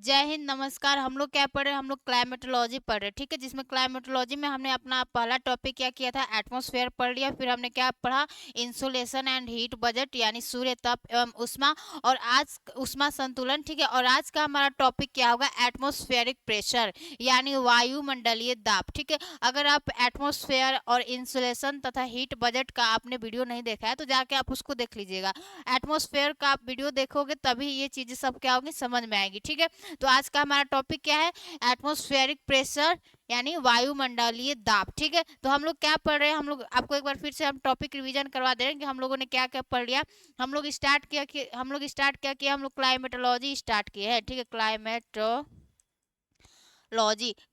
जय हिंद, नमस्कार। हम लोग क्या पढ़ रहे हैं? हम लोग क्लाइमेटोलॉजी पढ़ रहे हैं, ठीक है। जिसमें क्लाइमेटोलॉजी में हमने अपना पहला टॉपिक क्या किया था, एटमॉस्फेयर पढ़ लिया। फिर हमने क्या पढ़ा, इंसोलेशन एंड हीट बजट, यानी सूर्य तप एवं उष्मा, और आज उष्मा संतुलन, ठीक है। और आज का हमारा टॉपिक क्या होगा, एटमॉस्फेरिक प्रेशर, यानी वायुमंडलीय दाब, ठीक है। अगर आप एटमॉस्फेयर और इंसुलेशन तथा हीट बजट का आपने वीडियो नहीं देखा है तो जाके आप उसको देख लीजिएगा। एटमॉस्फेयर का आप वीडियो देखोगे तभी ये चीजें सब क्या होगी, समझ में आएगी, ठीक है। तो आज का हमारा टॉपिक क्या है, एटमॉस्फेरिक प्रेशर, यानी वायुमंडलीय दाब, ठीक है। तो हम लोग क्या पढ़ रहे हैं, हम लोग आपको एक बार फिर से हम टॉपिक रिवीजन करवा दे रहे हैं कि हम लोगों ने क्या क्या पढ़ लिया। हम लोग स्टार्ट क्या किया, हम लोग क्लाइमेटोलॉजी स्टार्ट किए हैं, ठीक है।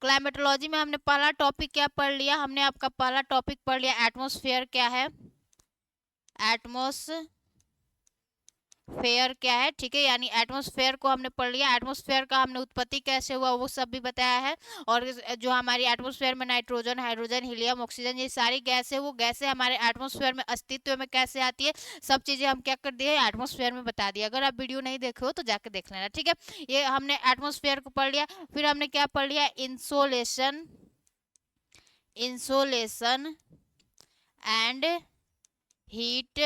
क्लाइमेटोलॉजी में हमने पहला टॉपिक क्या पढ़ लिया, हमने आपका पहला टॉपिक पढ़ लिया एटमॉस्फेयर क्या है, एटमॉस्फेयर क्या है, ठीक है। यानी एटमॉस्फेयर को हमने पढ़ लिया। एटमॉस्फेयर का हमने उत्पत्ति कैसे हुआ वो सब भी बताया है। और जो हमारी एटमॉस्फेयर में नाइट्रोजन, हाइड्रोजन, हीलियम, ऑक्सीजन, ये सारी गैस है, वो गैसें हमारे एटमॉस्फेयर में अस्तित्व में कैसे आती है, सब चीजें हम क्या कर दिए, एटमॉस्फेयर में बता दिया। अगर आप वीडियो नहीं देखे हो तो जाकर देख लेना, ठीक है। ये हमने एटमॉस्फेयर को पढ़ लिया। फिर हमने क्या पढ़ लिया, insolation, insolation and heat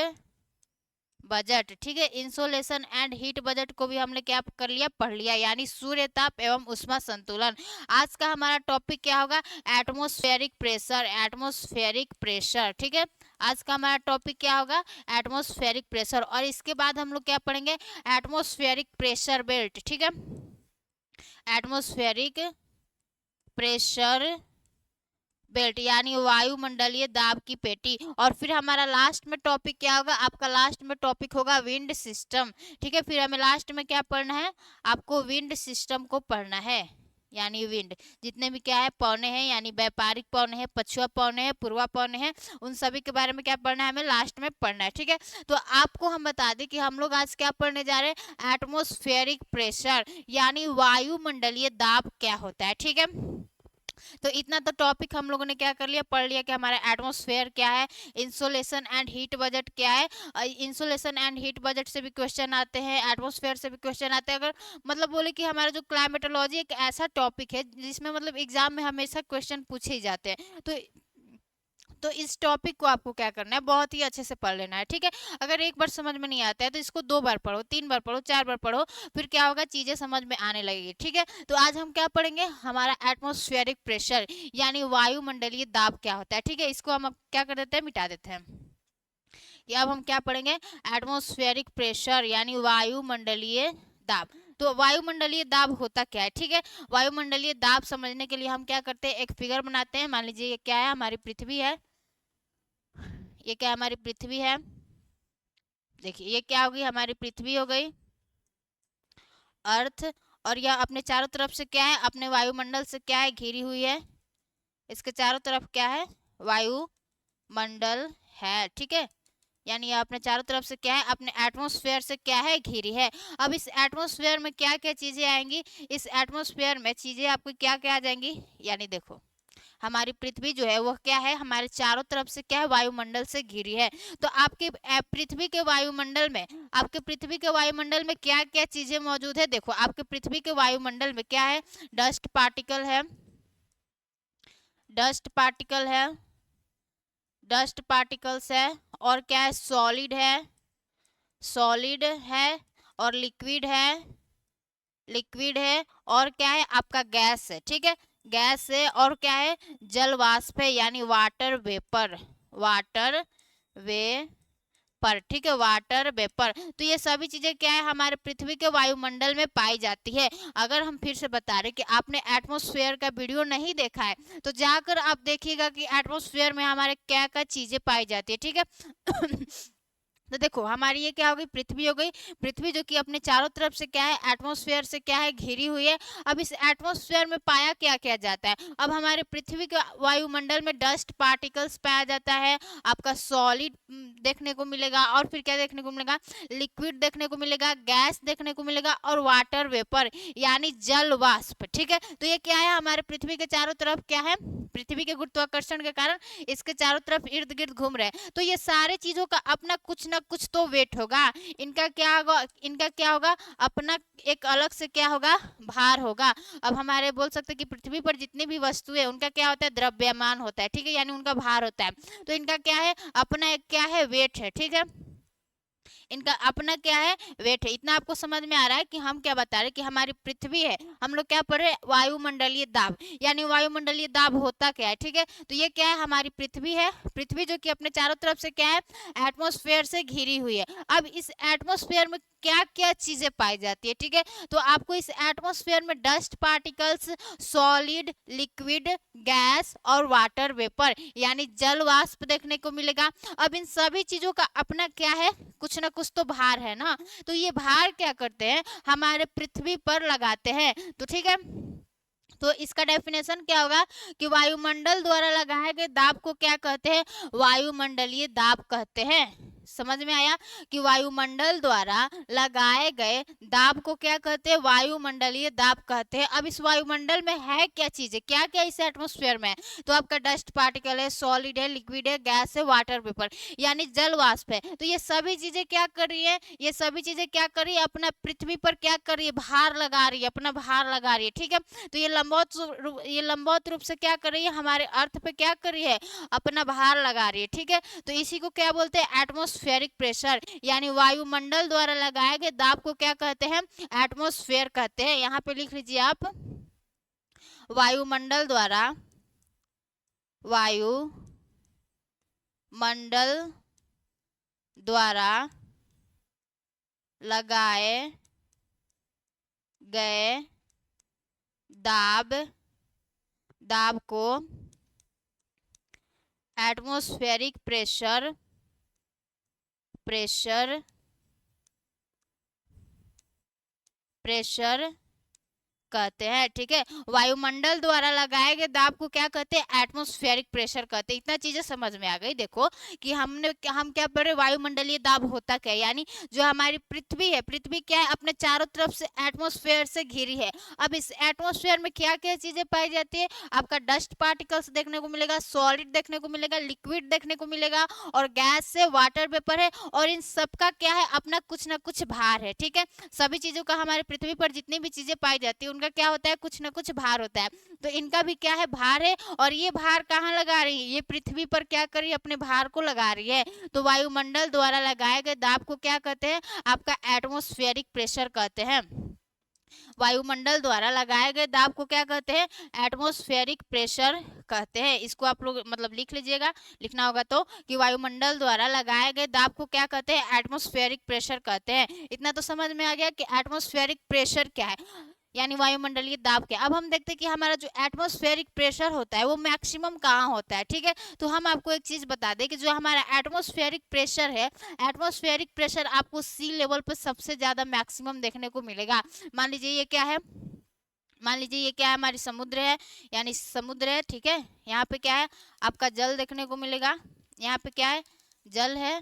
budget, ठीक है। इंसोलेशन एंड हीट बजट को भी हमने क्या कर लिया, पढ़ लिया, यानी सूर्य ताप एवं उष्मा संतुलन। आज का हमारा टॉपिक क्या होगा, एटमॉस्फेरिक प्रेशर, एटमॉस्फेरिक प्रेशर, ठीक है। आज का हमारा टॉपिक क्या होगा, एटमॉस्फेरिक प्रेशर। और इसके बाद हम लोग क्या पढ़ेंगे, एटमॉस्फेरिक प्रेशर बेल्ट, ठीक है। एटमॉस्फेरिक प्रेशर बेल्ट, यानी वायुमंडलीय दाब की पेटी। और फिर हमारा लास्ट में टॉपिक क्या होगा, आपका लास्ट में टॉपिक होगा विंड सिस्टम, ठीक है। फिर हमें लास्ट में क्या पढ़ना है, आपको विंड सिस्टम को पढ़ना है, यानी विंड जितने भी क्या है पौने हैं, यानी व्यापारिक पौने हैं, पछुआ पौने हैं, पूर्वा पौने हैं, उन सभी के बारे में क्या पढ़ना है, हमें लास्ट में पढ़ना है, ठीक है। तो आपको हम बता दें कि हम लोग आज क्या पढ़ने जा रहे हैं, एटमॉस्फेरिक प्रेशर, यानी वायुमंडलीय दाब क्या होता है, ठीक है। तो इतना तो टॉपिक हम लोगों ने क्या कर लिया, पढ़ लिया कि हमारा एटमॉस्फेयर क्या है, इंसोलेशन एंड हीट बजट क्या है। इंसोलेशन एंड हीट बजट से भी क्वेश्चन आते हैं, एटमॉस्फेयर से भी क्वेश्चन आते हैं। अगर मतलब बोले कि हमारा जो क्लाइमेटोलॉजी एक ऐसा टॉपिक है जिसमें मतलब एग्जाम में हमेशा क्वेश्चन पूछे ही जाते हैं। तो इस टॉपिक को आपको क्या करना है, बहुत ही अच्छे से पढ़ लेना है, ठीक है। अगर एक बार समझ में नहीं आता है तो इसको 2 बार पढ़ो, 3 बार पढ़ो, 4 बार पढ़ो, फिर क्या होगा, चीजें समझ में आने लगेगी, ठीक है। तो आज हम क्या पढ़ेंगे, हमारा एटमॉस्फेरिक प्रेशर, यानी वायुमंडलीय दाब क्या होता है, ठीक है। इसको हम अब क्या कर देते हैं, मिटा देते हैं। ये अब हम क्या पढ़ेंगे, एटमॉस्फेरिक प्रेशर यानी वायुमंडलीय दाब। तो वायुमंडलीय दाब होता क्या है, ठीक है। वायुमंडलीय दाब समझने के लिए हम क्या करते हैं, एक फिगर बनाते हैं। मान लीजिए ये क्या है, हमारी पृथ्वी है, ये क्या हमारी पृथ्वी है, देखिए ये क्या होगी, हमारी पृथ्वी हो गई, अर्थ। और यह अपने चारों तरफ से क्या है, अपने वायुमंडल से क्या है, घिरी हुई है। इसके चारों तरफ क्या है, वायुमंडल है, ठीक है। यानी यह अपने चारों तरफ से क्या है, अपने एटमॉस्फेयर से क्या है, घिरी है। अब इस एटमॉस्फेयर में क्या क्या चीजें आएंगी, इस एटमॉस्फेयर में चीजें आपको क्या क्या आ जाएंगी, यानी देखो हमारी पृथ्वी जो है वो क्या है, हमारे चारों तरफ से क्या है, वायुमंडल से घिरी है। तो आपके पृथ्वी के वायुमंडल में, आपके पृथ्वी के वायुमंडल में क्या क्या चीजें मौजूद है, देखो आपके पृथ्वी के वायुमंडल में क्या है, डस्ट पार्टिकल है, डस्ट पार्टिकल है, डस्ट पार्टिकल्स है, और क्या है, सॉलिड है, सॉलिड है, और लिक्विड है, लिक्विड है, और क्या है आपका गैस है, ठीक है। गैस है, और क्या है, जल वाष्प है, यानी वाटर वेपर, वाटर वेपर, ठीक है, वाटर वेपर। तो ये सभी चीजें क्या है, हमारे पृथ्वी के वायुमंडल में पाई जाती है। अगर हम फिर से बता रहे कि आपने एटमॉस्फेयर का वीडियो नहीं देखा है तो जाकर आप देखिएगा कि एटमॉस्फेयर में हमारे क्या क्या चीजें पाई जाती है, ठीक है। तो देखो हमारी ये क्या हो गई, पृथ्वी हो गई। पृथ्वी जो कि अपने चारों तरफ से क्या है, एटमॉस्फेयर से क्या है, घिरी हुई है। अब इस एटमॉस्फेयर में पाया क्या क्या जाता है, अब हमारे पृथ्वी के वायुमंडल में डस्ट पार्टिकल्स पाया जाता है, आपका सॉलिड देखने को मिलेगा, और फिर क्या देखने को मिलेगा, लिक्विड देखने को मिलेगा, गैस देखने को मिलेगा, और वाटर वेपर यानी जल वाष्प, ठीक है। तो ये क्या है, हमारे पृथ्वी के चारों तरफ क्या है, पृथ्वी के गुरुत्वाकर्षण के कारण इसके चारों तरफ इर्द गिर्द घूम रहे हैं। तो ये सारे चीजों का अपना कुछ ना कुछ तो वेट होगा, इनका क्या होगा अपना एक अलग से क्या होगा भार होगा। अब हमारे बोल सकते हैं कि पृथ्वी पर जितनी भी वस्तु है उनका क्या होता है द्रव्यमान होता है, ठीक है, यानी उनका भार होता है। तो इनका क्या है अपना एक क्या है वेट है, ठीक है, इनका अपना क्या है वेट है। इतना आपको समझ में आ रहा है कि हम क्या बता रहे हैं कि हमारी पृथ्वी है, हम लोग क्या पढ़ रहे हैं वायुमंडलीय दाब, यानी वायुमंडलीय दाब होता क्या है, ठीक है। तो ये क्या है हमारी पृथ्वी है, पृथ्वी जो कि अपने चारों तरफ से क्या है एटमॉस्फेयर से घिरी हुई है। अब इस एटमॉस्फेयर में क्या क्या चीजें पाई जाती है, ठीक है, तो आपको इस एटमॉस्फेयर में dust particles, solid, liquid, gas और वाटर वेपर यानी जल वाष्प देखने को मिलेगा। अब इन सभी चीजों का अपना क्या है कुछ ना कुछ तो भार है ना, तो ये भार क्या करते हैं हमारे पृथ्वी पर लगाते हैं। तो ठीक है, तो इसका डेफिनेशन क्या होगा कि वायुमंडल द्वारा लगाए गए दाब को क्या कहते हैं वायुमंडलीय दाब कहते हैं। समझ में आया कि वायुमंडल द्वारा लगाए गए दाब को क्या कहते हैं वायुमंडलीय दाब कहते हैं। अब इस वायुमंडल में है क्या चीजें, क्या क्या इस एटमॉस्फेयर में है, तो आपका डस्ट पार्टिकल है, सॉलिड है, लिक्विड है, गैस है, वाटर वेपर यानी जल वाष्प है। तो ये सभी चीजें क्या कर रही है, ये सभी चीजें क्या कर रही है अपना पृथ्वी पर क्या कर रही है भार लगा रही है, अपना भार लगा रही है, ठीक है। तो ये लंबवत रूप से क्या कर रही है हमारे अर्थ पे क्या कर रही है अपना भार लगा रही है, ठीक है। तो इसी को क्या बोलते हैं एटमॉस्फेरिक प्रेशर, यानी वायुमंडल द्वारा लगाए गए दाब को क्या कहते हैं एटमॉस्फेयर कहते हैं। यहाँ पे लिख लीजिए आप वायुमंडल द्वारा लगाए गए दाब को एटमॉस्फेरिक प्रेशर कहते हैं, ठीक है। वायुमंडल द्वारा लगाए गए दाब को क्या कहते हैं एटमॉस्फेरिक प्रेशर कहते हैं। इतना चीजें समझ में आ गई। देखो कि हम क्या पढ़े वायुमंडलीय दाब होता क्या है, यानी जो हमारी पृथ्वी है, पृथ्वी क्या है अपने चारों तरफ से एटमॉस्फेयर से घिरी है। अब इस एटमॉस्फेयर में क्या क्या चीजें पाई जाती है आपका डस्ट पार्टिकल्स देखने को मिलेगा, सॉलिड देखने को मिलेगा, लिक्विड देखने को मिलेगा और गैस से वाटर वेपर है, और इन सबका क्या है अपना कुछ ना कुछ भार है, ठीक है। सभी चीजों का हमारे पृथ्वी पर जितनी भी चीजें पाई जाती है उनका क्या होता है कुछ ना कुछ भार होता है। तो इनका भी क्या है भार है, और ये भार कहाँ लगा रही है ये पृथ्वी पर क्या कर रही है अपने भार को लगा रही है। तो वायुमंडल द्वारा लगाए गए दाब को क्या कहते हैं आपका एटमॉस्फेरिक प्रेशर कहते हैं। वायुमंडल द्वारा लगाए गए दाब को क्या कहते हैं एटमॉस्फेरिक प्रेशर कहते हैं। इसको आप लोग मतलब लिख लीजिएगा, लिखना होगा तो कि वायुमंडल द्वारा लगाए गए दाब को क्या कहते हैं एटमॉस्फेरिक प्रेशर कहते हैं। इतना तो समझ में आ गया कि एटमॉस्फेरिक प्रेशर क्या है, यानी वायुमंडलीय दाब क्या। अब हम देखते हैं कि हमारा जो एटमॉस्फेरिक प्रेशर होता है वो मैक्सिमम कहाँ होता है, ठीक है। तो हम आपको एक चीज बता दें कि जो हमारा एटमॉस्फेरिक प्रेशर है, एटमॉस्फेरिक प्रेशर आपको सी लेवल पर सबसे ज्यादा मैक्सिमम देखने को मिलेगा। मान लीजिए ये क्या है, मान लीजिए ये क्या है हमारी समुद्र है, यानी समुद्र है, ठीक है। यहाँ पे क्या है आपका जल देखने को मिलेगा, यहाँ पे क्या है जल है,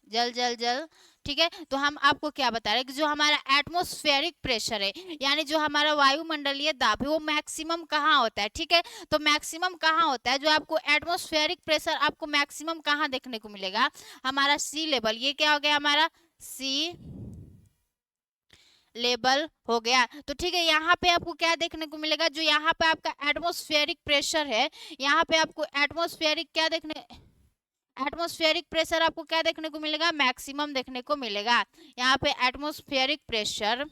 जल जल जल, ठीक है। तो हम आपको क्या बता रहे हैं कि जो हमारा एटमॉस्फेरिक प्रेशर है यानी जो हमारा वायुमंडलीय दाब है वो मैक्सिमम कहाँ होता है, ठीक है। तो मैक्सिमम कहाँ होता है जो आपको एटमॉस्फेरिक प्रेशर आपको मैक्सिमम कहाँ देखने को मिलेगा हमारा सी लेवल। ये क्या हो गया हमारा सी लेवल हो गया। तो ठीक है यहाँ पे आपको क्या देखने को मिलेगा जो यहाँ पे आपका एटमॉस्फेरिक प्रेशर है, यहाँ पे आपको एटमॉस्फेरिक क्या देखने एटमॉस्फेरिक प्रेशर आपको क्या देखने को मिलेगा मैक्सिमम देखने को मिलेगा। यहाँ पे एटमॉस्फेरिक प्रेशर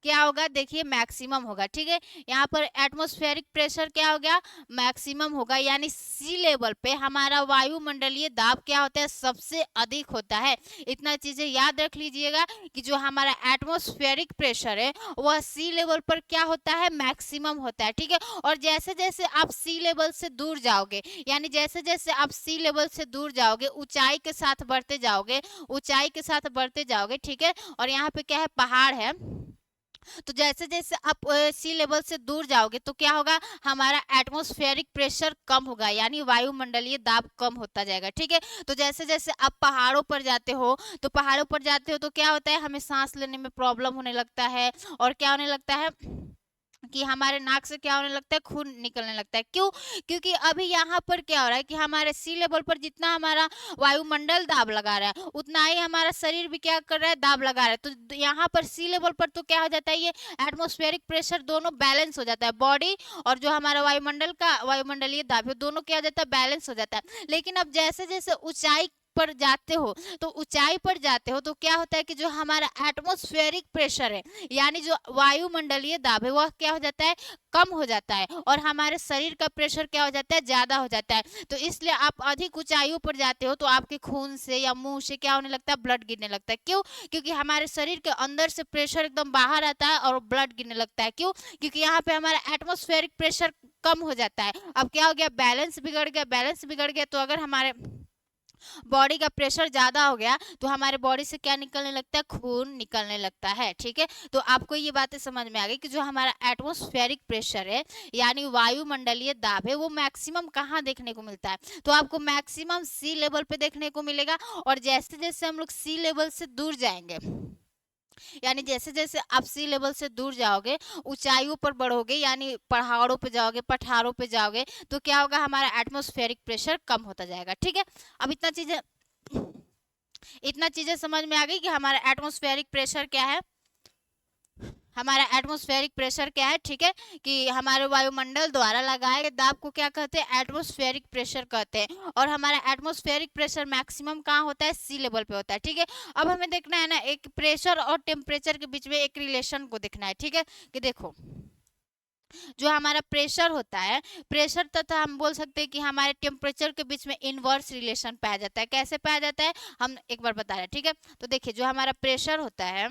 क्या होगा देखिए मैक्सिमम होगा, ठीक है। यहाँ पर एटमॉस्फेरिक प्रेशर क्या हो गया मैक्सिमम होगा, यानी सी लेवल पे हमारा वायुमंडलीय दाब क्या होता है सबसे अधिक होता है। इतना चीजें याद रख लीजिएगा कि जो हमारा एटमॉस्फेरिक प्रेशर है वह सी लेवल पर क्या होता है मैक्सिमम होता है, ठीक है। और जैसे जैसे आप सी लेवल से दूर जाओगे, यानी जैसे जैसे आप सी लेवल से दूर जाओगे ऊंचाई के साथ बढ़ते जाओगे, ऊंचाई के साथ बढ़ते जाओगे, ठीक है। और यहाँ पे क्या है पहाड़ है, तो जैसे जैसे आप सी लेवल से दूर जाओगे तो क्या होगा हमारा एटमॉस्फेरिक प्रेशर कम होगा, यानी वायुमंडलीय दाब कम होता जाएगा, ठीक है। तो जैसे जैसे आप पहाड़ों पर जाते हो तो क्या होता है हमें सांस लेने में प्रॉब्लम होने लगता है, और क्या होने लगता है कि हमारे नाक से क्या होने लगता है, खून निकलने लगता है। क्यों? क्योंकि अभी यहाँ पर क्या हो रहा है कि हमारे सी लेवल पर जितना हमारा वायुमंडल दाब लगा रहा है उतना ही हमारा शरीर भी क्या कर रहा है, दाब लगा रहा है। तो यहाँ पर सी लेवल पर तो क्या हो जाता है, ये एटमॉस्फेरिक प्रेशर दोनों बैलेंस हो जाता है, बॉडी और जो हमारा वायुमंडल का वायुमंडलीय दाब है दोनों क्या हो जाता है, बैलेंस हो जाता है। लेकिन अब जैसे जैसे ऊंचाई पर जाते हो, तो ऊंचाई पर जाते हो तो क्या होता है कि जो हमारा एटमॉस्फेरिक प्रेशर है यानी जो वायुमंडलीय दाब है वह क्या हो जाता है, कम हो जाता है, और हमारे शरीर का प्रेशर क्या हो जाता है, ज्यादा हो जाता है। तो इसलिए आप अधिक ऊंचाइयों पर जाते हो तो आपके खून से या मुंह से क्या होने लगता है, ब्लड गिरने लगता है। क्यों? क्योंकि हमारे शरीर के अंदर से प्रेशर एकदम बाहर आता है और ब्लड गिरने लगता है। क्यों? क्योंकि यहाँ पे हमारा एटमॉस्फेरिक प्रेशर कम हो जाता है। अब क्या हो गया, बैलेंस बिगड़ गया। बैलेंस बिगड़ गया तो अगर हमारे बॉडी का प्रेशर ज्यादा हो गया तो हमारे बॉडी से क्या निकलने लगता है, खून निकलने लगता है। ठीक है, तो आपको ये बातें समझ में आ गई कि जो हमारा एटमॉस्फेरिक प्रेशर है यानी वायुमंडलीय दाब है वो मैक्सिमम कहाँ देखने को मिलता है, तो आपको मैक्सिमम सी लेवल पे देखने को मिलेगा। और जैसे जैसे हम लोग सी लेवल से दूर जाएंगे, यानी जैसे जैसे आप सी लेवल से दूर जाओगे, ऊंचाइयों पर बढ़ोगे, यानी पहाड़ों पे जाओगे, पठारों पे जाओगे, तो क्या होगा, हमारा एटमॉस्फेरिक प्रेशर कम होता जाएगा। ठीक है, अब इतना चीजें समझ में आ गई कि हमारा एटमॉस्फेरिक प्रेशर क्या है। हमारा एटमॉस्फेरिक प्रेशर क्या है, ठीक है, कि हमारे वायुमंडल द्वारा लगाए गए दाब को क्या कहते हैं, एटमॉस्फेरिक प्रेशर कहते हैं। और हमारा एटमॉस्फेरिक प्रेशर मैक्सिमम कहाँ होता है, सी लेवल पे होता है। ठीक है, अब हमें देखना है ना, एक प्रेशर और टेम्परेचर के बीच में एक रिलेशन को देखना है। ठीक है, कि देखो जो हमारा प्रेशर होता है, प्रेशर तथा हम बोल सकते हैं कि हमारे टेम्परेचर के बीच में इनवर्स रिलेशन पाया जाता है। कैसे पाया जाता है, हम एक बार बता रहे हैं। ठीक है, तो देखिए जो हमारा प्रेशर होता है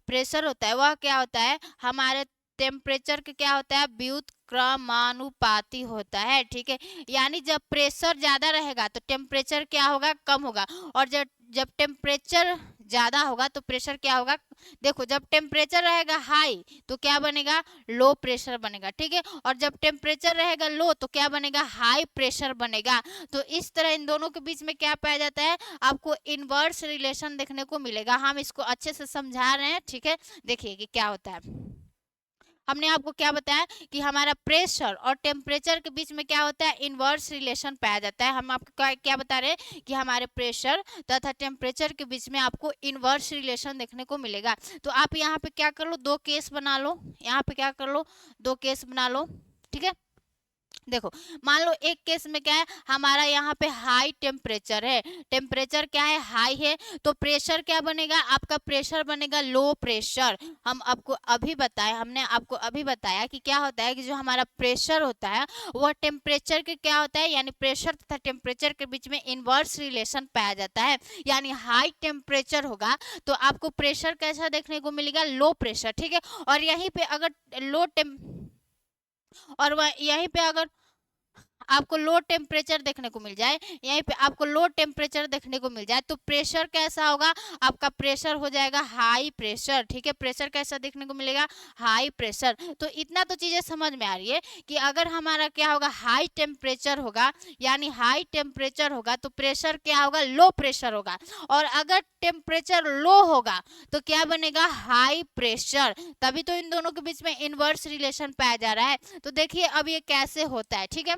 वह क्या होता है, हमारे टेम्परेचर के क्या होता है, व्युत्क्रमानुपाती होता है। ठीक है, यानी जब प्रेशर ज्यादा रहेगा तो टेम्परेचर क्या होगा, कम होगा। और जब जब टेम्परेचर ज्यादा होगा तो प्रेशर क्या होगा, देखो जब टेम्परेचर रहेगा हाई तो क्या बनेगा, लो प्रेशर बनेगा। ठीक है, और जब टेम्परेचर रहेगा लो तो क्या बनेगा, हाई प्रेशर बनेगा। तो इस तरह इन दोनों के बीच में क्या पाया जाता है, आपको इनवर्स रिलेशन देखने को मिलेगा। हम इसको अच्छे से समझा रहे हैं। ठीक है, देखिए कि क्या होता है। हमने आपको क्या बताया कि हमारा प्रेशर और टेम्परेचर के बीच में क्या होता है, इनवर्स रिलेशन पाया जाता है। हम आपको क्या बता रहे हैं कि हमारे प्रेशर तथा टेम्परेचर के बीच में आपको इनवर्स रिलेशन देखने को मिलेगा। तो आप यहाँ पे क्या कर लो, दो केस बना लो, यहाँ पे क्या कर लो, दो केस बना लो। ठीक है, देखो मान लो एक केस में क्या है, हमारा यहाँ पे हाई टेम्परेचर है, टेम्परेचर क्या है, हाई है, तो प्रेशर क्या बनेगा, आपका प्रेशर बनेगा लो प्रेशर। हमने आपको अभी बताया कि क्या होता है कि जो हमारा प्रेशर होता है वह टेम्परेचर के क्या होता है, यानी प्रेशर तथा टेम्परेचर के बीच में इनवर्स रिलेशन पाया जाता है। यानी हाई टेम्परेचर होगा तो आपको प्रेशर कैसा देखने को मिलेगा, लो प्रेशर। ठीक है, और यहीं पे अगर लो टेम और वह यहीं पे अगर आपको लो टेम्परेचर देखने को मिल जाए, यहीं पे आपको लो टेम्परेचर देखने को मिल जाए तो प्रेशर कैसा होगा, आपका प्रेशर हो जाएगा हाई प्रेशर। ठीक है, प्रेशर कैसा देखने को मिलेगा, हाई प्रेशर। तो इतना तो चीजें समझ में आ रही है कि अगर हमारा क्या होगा, हाई टेम्परेचर होगा, यानी हाई टेम्परेचर होगा तो प्रेशर क्या होगा, लो प्रेशर होगा। और अगर टेम्परेचर लो होगा तो क्या बनेगा, हाई प्रेशर। तभी तो इन दोनों के बीच में इनवर्स रिलेशन पाया जा रहा है। तो देखिए अब ये कैसे होता है। ठीक है,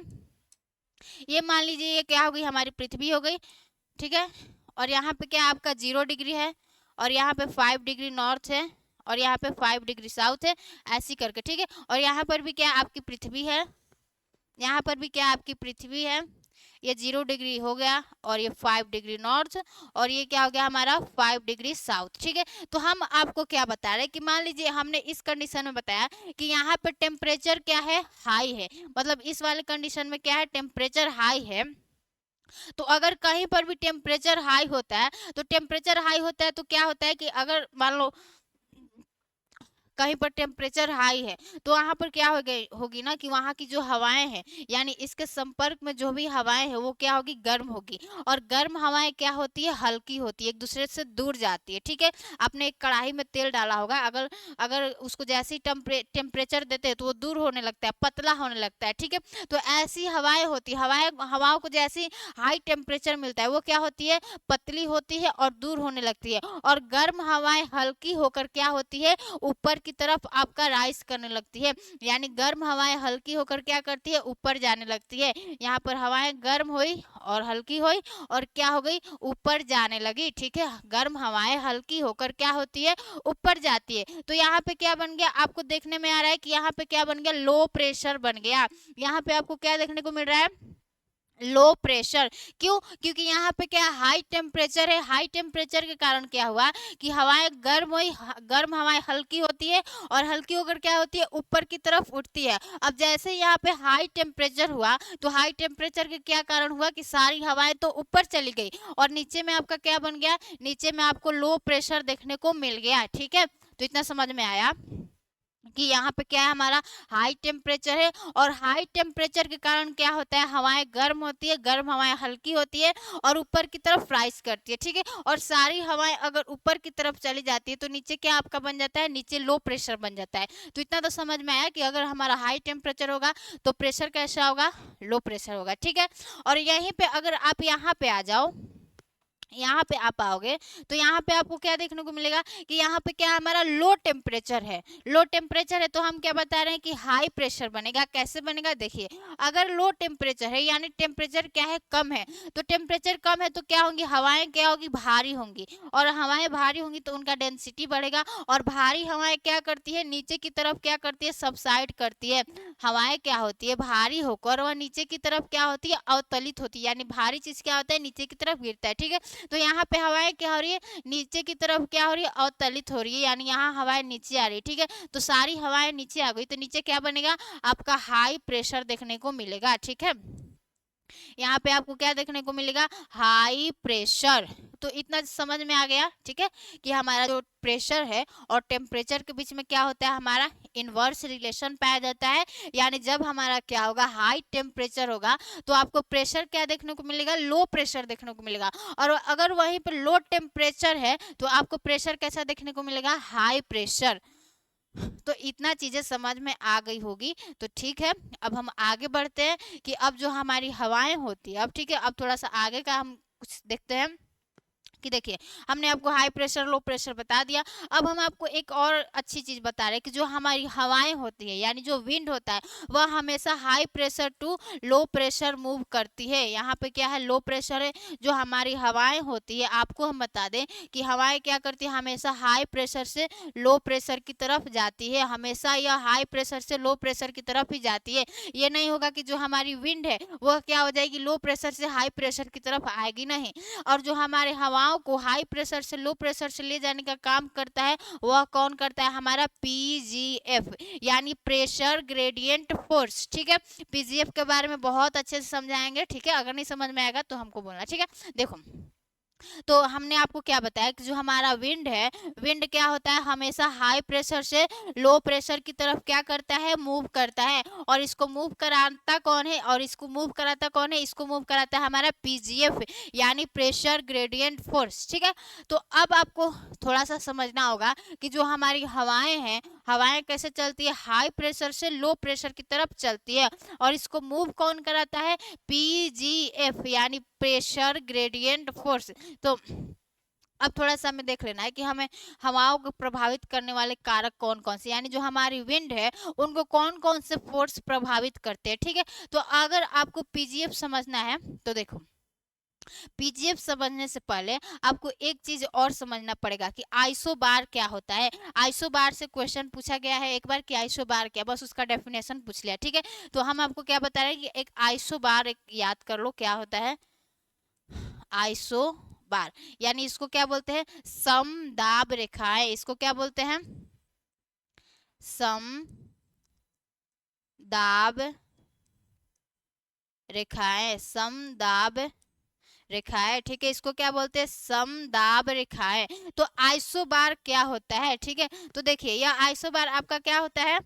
ये मान लीजिए ये क्या हो गई, हमारी पृथ्वी हो गई। ठीक है, और यहाँ पे क्या आपका 0 डिग्री है, और यहाँ पे 5 डिग्री नॉर्थ है, और यहाँ पे 5 डिग्री साउथ है, ऐसी करके। ठीक है, और यहाँ पर भी क्या आपकी पृथ्वी है, यहाँ पर भी क्या आपकी पृथ्वी है। ये 0 डिग्री हो गया, और ये 5 डिग्री नॉर्थ, और ये क्या हो गया हमारा 5 डिग्री साउथ। ठीक है, तो हम आपको क्या बता रहे हैं कि मान लीजिए हमने इस कंडीशन में बताया कि यहाँ पर टेम्परेचर क्या है, हाई है, मतलब इस वाले कंडीशन में क्या है, टेम्परेचर हाई है। तो अगर कहीं पर भी टेम्परेचर हाई होता है तो टेम्परेचर हाई होता है तो क्या होता है कि अगर मान लो कहीं पर टेम्परेचर हाई है, तो वहां पर क्या होगी ना कि वहां की जो हवाएं हैं, यानी इसके संपर्क में जो भी हवाएं हैं वो क्या होगी, गर्म होगी। और गर्म हवाएं क्या होती है, हल्की होती है, एक दूसरे से दूर जाती है। ठीक है, आपने एक कढ़ाई में तेल डाला होगा, अगर अगर उसको जैसे ही टेम्परेचर देते हैं तो वो दूर होने लगता है, पतला होने लगता है। ठीक है, तो ऐसी हवाएं होती है, हवाओं को जैसे हाई टेम्परेचर मिलता है वो क्या होती है, पतली होती है और दूर होने लगती है। और गर्म हवाएं हल्की होकर क्या होती है, ऊपर की तरफ आपका राइज करने लगती है, यानी गर्म हवाएं हल्की होकर क्या करती है, ऊपर जाने लगती है। यहाँ पर हवाएं गर्म हुई और हल्की हुई और क्या हो गई, ऊपर जाने लगी। ठीक है, गर्म हवाएं हल्की होकर क्या होती है, ऊपर जाती है। तो यहाँ पे क्या बन गया, आपको देखने में आ रहा है कि यहाँ पे क्या बन गया, लो प्रेशर बन गया। यहाँ पे आपको क्या देखने को मिल रहा है, लो प्रेशर। क्यों, क्योंकि यहाँ पे क्या हाई टेम्परेचर है, हाई टेम्परेचर के कारण क्या हुआ कि हवाएं गर्म हुई, गर्म हवाएं हल्की होती है और हल्की होकर क्या होती है, ऊपर की तरफ उठती है। अब जैसे यहाँ पे हाई टेम्परेचर हुआ तो हाई टेम्परेचर के क्या कारण हुआ कि सारी हवाएं तो ऊपर चली गई और नीचे में आपका क्या बन गया, नीचे में आपको लो प्रेशर देखने को मिल गया। ठीक है, तो इतना समझ में आया कि यहाँ पे क्या है, हमारा हाई टेम्परेचर है और हाई टेम्परेचर के कारण क्या होता है, हवाएं गर्म होती है, गर्म हवाएं हल्की होती है और ऊपर की तरफ राइज करती है। ठीक है, और सारी हवाएं अगर ऊपर की तरफ चली जाती है तो नीचे क्या आपका बन जाता है, नीचे लो प्रेशर बन जाता है। तो इतना तो समझ में आया कि अगर हमारा हाई टेम्परेचर होगा तो प्रेशर कैसा होगा, लो प्रेशर होगा। ठीक है, और यहीं पे अगर आप यहाँ पे आ जाओ, यहाँ पे आप आओगे तो यहाँ पे आपको क्या देखने को मिलेगा कि यहाँ पे क्या हमारा लो टेम्परेचर है, लो टेम्परेचर है तो हम क्या बता रहे हैं कि हाई प्रेशर बनेगा। कैसे बनेगा, देखिए, अगर लो टेम्परेचर है यानी टेम्परेचर क्या है, कम है, तो टेम्परेचर कम है तो क्या होंगी, हवाएं क्या होगी, भारी होंगी। और हवाएं भारी होंगी तो उनका डेंसिटी बढ़ेगा और भारी हवाएं क्या करती है, नीचे की तरफ क्या करती है, सबसाइड करती है। हवाएं क्या होती है, भारी होकर वह नीचे की तरफ क्या होती है, अवतलित होती है, यानी भारी चीज क्या होता है, नीचे की तरफ गिरता है। ठीक है, तो यहाँ पे हवाएं क्या हो रही है, नीचे की तरफ क्या हो रही है, अवतलित हो रही है, यानी यहाँ हवाएं नीचे आ रही है। ठीक है, तो सारी हवाएं नीचे आ गई तो नीचे क्या बनेगा, आपका हाई प्रेशर देखने को मिलेगा। ठीक है, यहाँ पे आपको क्या देखने को मिलेगा, हाई प्रेशर। तो इतना समझ में आ गया। ठीक है, कि हमारा जो प्रेशर है और टेम्परेचर के बीच में क्या होता है, हमारा इनवर्स रिलेशन पाया जाता है। यानी जब हमारा क्या होगा, हाई टेम्परेचर होगा तो आपको प्रेशर क्या देखने को मिलेगा, लो प्रेशर देखने को मिलेगा। और अगर वहीं पर लो टेम्परेचर है तो आपको प्रेशर कैसा देखने को मिलेगा, हाई प्रेशर। तो इतना चीजें समझ में आ गई होगी। तो ठीक है, अब हम आगे बढ़ते हैं कि अब जो हमारी हवाएं होती है, अब ठीक है, अब थोड़ा सा आगे का हम कुछ देखते हैं कि देखिए, हमने आपको हाई प्रेशर लो प्रेशर बता दिया। अब हम आपको एक और अच्छी चीज बता रहे हैं कि जो हमारी हवाएं होती है यानी जो विंड होता है वह हमेशा high pressure to low pressure move करती है। यहाँ पे क्या है, लो प्रेशर है। जो हमारी हवाएं होती है, आपको हम बता दें कि हवाएं क्या करती है, हमेशा हाई प्रेशर से लो प्रेशर की तरफ जाती है, हमेशा यह हाई प्रेशर से लो प्रेशर की तरफ ही जाती है। ये नहीं होगा कि जो हमारी विंड है वह क्या हो जाएगी, लो प्रेशर से हाई प्रेशर की तरफ आएगी, नहीं। और जो हमारे हवाओं को हाई प्रेशर से लो प्रेशर से ले जाने का काम करता है वह कौन करता है, हमारा पीजीएफ, यानी प्रेशर ग्रेडियंट फोर्स। ठीक है, पीजीएफ के बारे में बहुत अच्छे से समझाएंगे। ठीक है, अगर नहीं समझ में आएगा तो हमको बोलना। ठीक है, देखो, तो हमने आपको क्या बताया कि जो हमारा विंड है, विंड क्या होता है, हमेशा हाई प्रेशर से लो प्रेशर की तरफ क्या करता है, मूव करता है। और इसको मूव कराता कौन है, और इसको मूव कराता कौन है, इसको मूव कराता है हमारा पीजीएफ, यानी प्रेशर ग्रेडियंट फोर्स। ठीक है, तो अब आपको थोड़ा सा समझना होगा कि जो हमारी हवाएं हैं, हवाएं कैसे चलती है, हाई प्रेशर से लो प्रेशर की तरफ चलती है और इसको मूव कौन कराता है, पीजीएफ, यानी प्रेशर ग्रेडियंट फोर्स। तो अब थोड़ा सा हमें देख लेना है कि हमें हवाओं को प्रभावित करने वाले कारक कौन कौन से, यानी जो हमारी विंड है उनको कौन कौन से फोर्स प्रभावित करते हैं। ठीक है, तो अगर आपको पीजीएफ समझना है तो देखो, पीजीएफ समझने से पहले आपको एक चीज और समझना पड़ेगा कि आइसोबार क्या होता है। आइसोबार से क्वेश्चन पूछा गया है एक बार कि आइसोबार क्या, बस उसका डेफिनेशन पूछ लिया। ठीक है, तो हम आपको क्या बता रहे हैं कि एक आइसोबार, एक याद कर लो क्या होता है आइसोबार, यानी इसको क्या बोलते हैं, समदाब रेखाएं। इसको क्या बोलते हैं, समदाब रेखाएं, समदाब रेखाएं, ठीक है, इसको क्या बोलते हैं, समदाब रेखाएं। तो आइसोबार क्या होता है, ठीक है, तो देखिए यह आइसोबार आपका क्या होता है,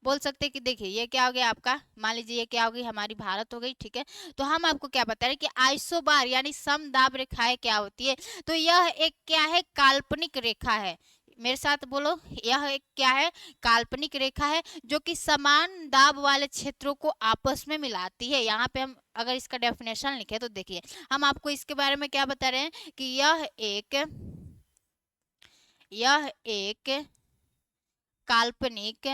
बोल सकते हैं कि देखिए ये क्या हो गया आपका, मान लीजिए ये क्या हो गई, हमारी भारत हो गई, ठीक है। तो हम आपको क्या बता रहे हैं कि आइसोबार यानी समदाब रेखाएं क्या होती है। तो यह एक क्या है, काल्पनिक रेखा है, मेरे साथ बोलो, यह एक क्या है, काल्पनिक रेखा है जो कि समान दाब वाले क्षेत्रों को आपस में मिलाती है। यहाँ पे हम अगर इसका डेफिनेशन लिखे तो देखिए हम आपको इसके बारे में क्या बता रहे हैं कि यह एक काल्पनिक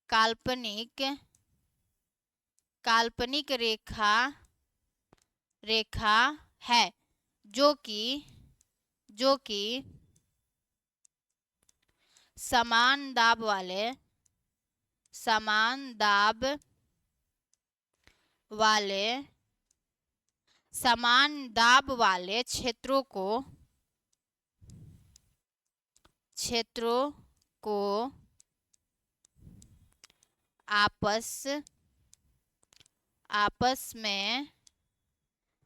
काल्पनिक काल्पनिक रेखा है जो कि समान दाब वाले क्षेत्रों को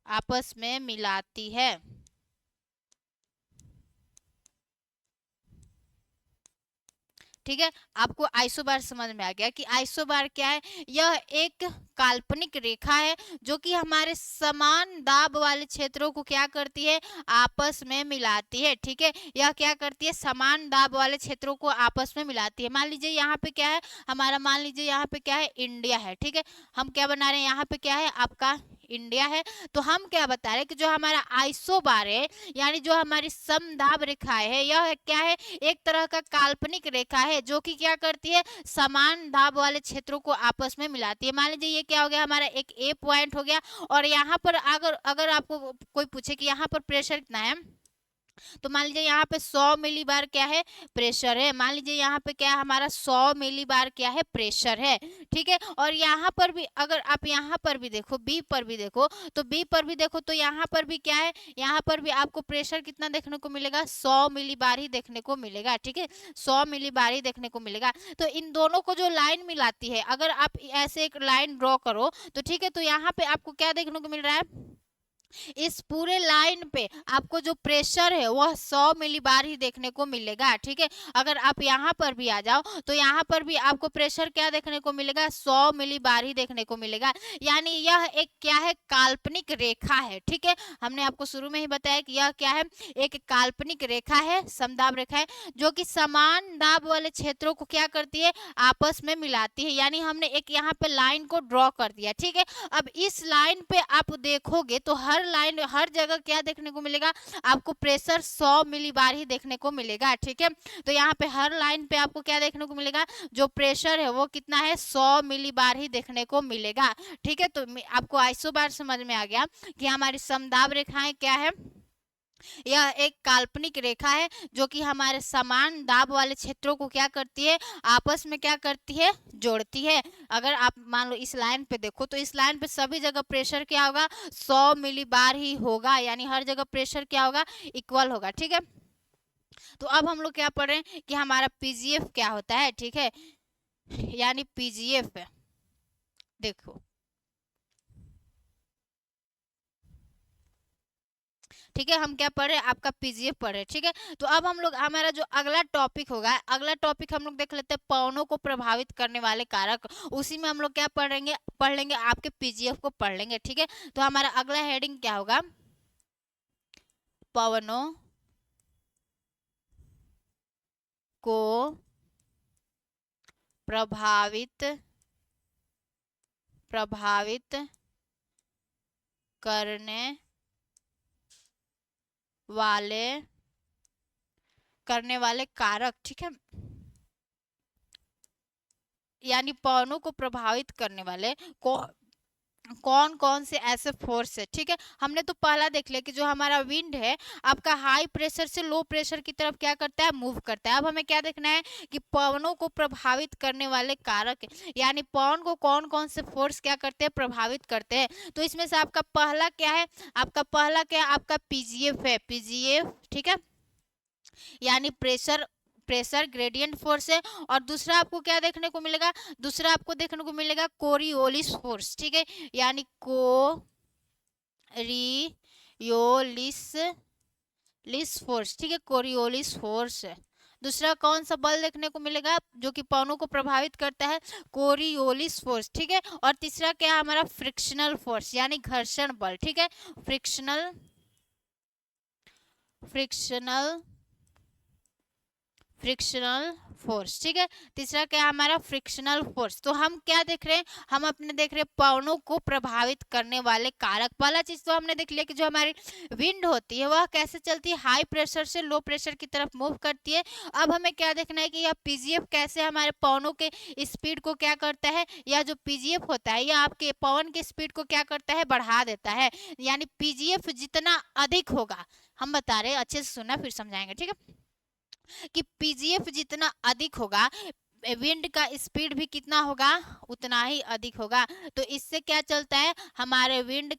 आपस में मिलाती है। ठीक है, आपको आइसोबार समझ में आ गया कि आइसोबार क्या है, यह एक काल्पनिक रेखा है जो कि हमारे समान दाब वाले क्षेत्रों को क्या करती है, आपस में मिलाती है। ठीक है, यह क्या करती है, समान दाब वाले क्षेत्रों को आपस में मिलाती है। मान लीजिए यहाँ पे क्या है हमारा, मान लीजिए यहाँ पे क्या है, इंडिया है, ठीक है, हम क्या बना रहे हैं, यहाँ पे क्या है आपका इंडिया है। तो हम क्या बता रहे हैं कि जो हमारा आइसोबार है यानी जो हमारी समदाब रेखाएं है, यह क्या है, एक तरह का काल्पनिक रेखा है जो कि क्या करती है, समान दाब वाले क्षेत्रों को आपस में मिलाती है। मान लीजिए ये क्या हो गया, हमारा एक ए पॉइंट हो गया, और यहाँ पर अगर अगर आपको कोई पूछे कि यहाँ पर प्रेशर कितना है, तो मान लीजिए यहाँ पे 100 मिलीबार क्या है, प्रेशर है। मान लीजिए यहाँ पे क्या है हमारा 100 मिलीबार क्या है, प्रेशर है। ठीक है, और यहाँ पर भी अगर आप यहाँ पर भी देखो, बी पर भी देखो, तो बी पर भी देखो तो यहाँ पर भी क्या है, यहाँ पर भी आपको प्रेशर कितना देखने को मिलेगा, 100 मिलीबार ही देखने को मिलेगा। ठीक है, 100 मिलीबार ही देखने को मिलेगा। तो इन दोनों को जो लाइन मिलाती है, अगर आप ऐसे एक लाइन ड्रॉ करो तो ठीक है, तो यहाँ पे आपको क्या देखने को मिल रहा है, इस पूरे लाइन पे आपको जो प्रेशर है वह 100 मिलीबार ही देखने को मिलेगा। ठीक है, अगर आप यहाँ पर भी आ जाओ तो यहाँ पर भी आपको प्रेशर क्या देखने को मिलेगा, 100 मिलीबार ही देखने को मिलेगा। यानी यह एक क्या है, काल्पनिक रेखा है। ठीक है, हमने आपको शुरू में ही बताया कि यह क्या है, एक काल्पनिक रेखा है, समदाब रेखा है जो कि समान दाब वाले क्षेत्रों को क्या करती है, आपस में मिलाती है। यानी हमने एक यहाँ पे लाइन को ड्रॉ कर दिया। ठीक है, अब इस लाइन पे आप देखोगे तो हर लाइन हर जगह क्या देखने को मिलेगा, आपको प्रेशर 100 मिलीबार ही देखने को मिलेगा। ठीक है, तो यहाँ पे हर लाइन पे आपको क्या देखने को मिलेगा, जो प्रेशर है वो कितना है, 100 मिलीबार ही देखने को मिलेगा। ठीक है, तो आपको आइसोबार समझ में आ गया कि हमारी समदाब रेखाएं क्या है, यह एक काल्पनिक रेखा है जो कि हमारे समान दाब वाले क्षेत्रों को क्या करती है, आपस में क्या करती है, जोड़ती है। अगर आप मान लो इस लाइन पे देखो तो इस लाइन पे सभी जगह प्रेशर क्या होगा, 100 मिलीबार ही होगा, यानी हर जगह प्रेशर क्या होगा, इक्वल होगा। ठीक है, तो अब हम लोग क्या पढ़ रहे हैं कि हमारा पीजीएफ क्या होता है। ठीक है, यानी पीजीएफ देखो, ठीक है, हम क्या पढ़ रहे हैं, आपका पीजीएफ पढ़ रहे हैं। ठीक है, तो अब हम लोग हमारा जो अगला टॉपिक होगा, अगला टॉपिक हम लोग देख लेते हैं, पवनों को प्रभावित करने वाले कारक। उसी में हम लोग क्या पढ़ लेंगे आपके पीजीएफ को पढ़ लेंगे। ठीक है, तो हमारा अगला हेडिंग क्या होगा, पवनों को प्रभावित करने वाले कारक। ठीक है, यानी पवनों को प्रभावित करने वाले कौन कौन से ऐसे फोर्स है। ठीक है, हमने तो पहला देख लिया कि जो हमारा विंड है आपका हाई प्रेशर से लो प्रेशर की तरफ क्या करता है, मूव करता है। अब हमें क्या देखना है कि पवनों को प्रभावित करने वाले कारक, यानी पवन को कौन कौन से फोर्स क्या करते हैं, प्रभावित करते हैं। तो इसमें से आपका पहला क्या है, आपका पीजीएफ है, पीजीएफ। ठीक है, यानी प्रेशर प्रेशर ग्रेडियंट फोर्स है। और दूसरा आपको क्या देखने को मिलेगा, दूसरा आपको देखने को मिलेगा कोरियोलिस फोर्स। ठीक है, यानी लिस फोर्स, ठीक है, कोरियोलिस फोर्स। दूसरा कौन सा बल देखने को मिलेगा जो कि पवनों को प्रभावित करता है? कोरियोलिस फोर्स, ठीक है। और तीसरा क्या है हमारा? फ्रिक्शनल फोर्स यानी घर्षण बल, ठीक है। फ्रिक्शनल फ्रिक्शनल फ्रिक्शनल फोर्स, ठीक है। तीसरा क्या है हमारा? Frictional force. तो हम क्या देख रहे हैं? हम अपने देख रहे हैं पवनों को प्रभावित करने वाले कारक। पहला चीज तो हमने देख लिया कि जो हमारी विंड होती है वह कैसे चलती है? हाई प्रेशर से लो प्रेशर की तरफ मूव करती है। अब हमें क्या देखना है कि यह पीजीएफ कैसे हमारे पवनों के स्पीड को क्या करता है? या जो पीजीएफ होता है यह आपके पवन के स्पीड को क्या करता है? बढ़ा देता है। यानी पीजीएफ जितना अधिक होगा, हम बता रहे हैं, अच्छे से सुनना फिर समझाएंगे, ठीक है, कि पीजीएफ जितना अधिक होगा विंड का स्पीड भी कितना होगा? उतना ही अधिक होगा। तो इससे क्या चलता है? हमारे विंड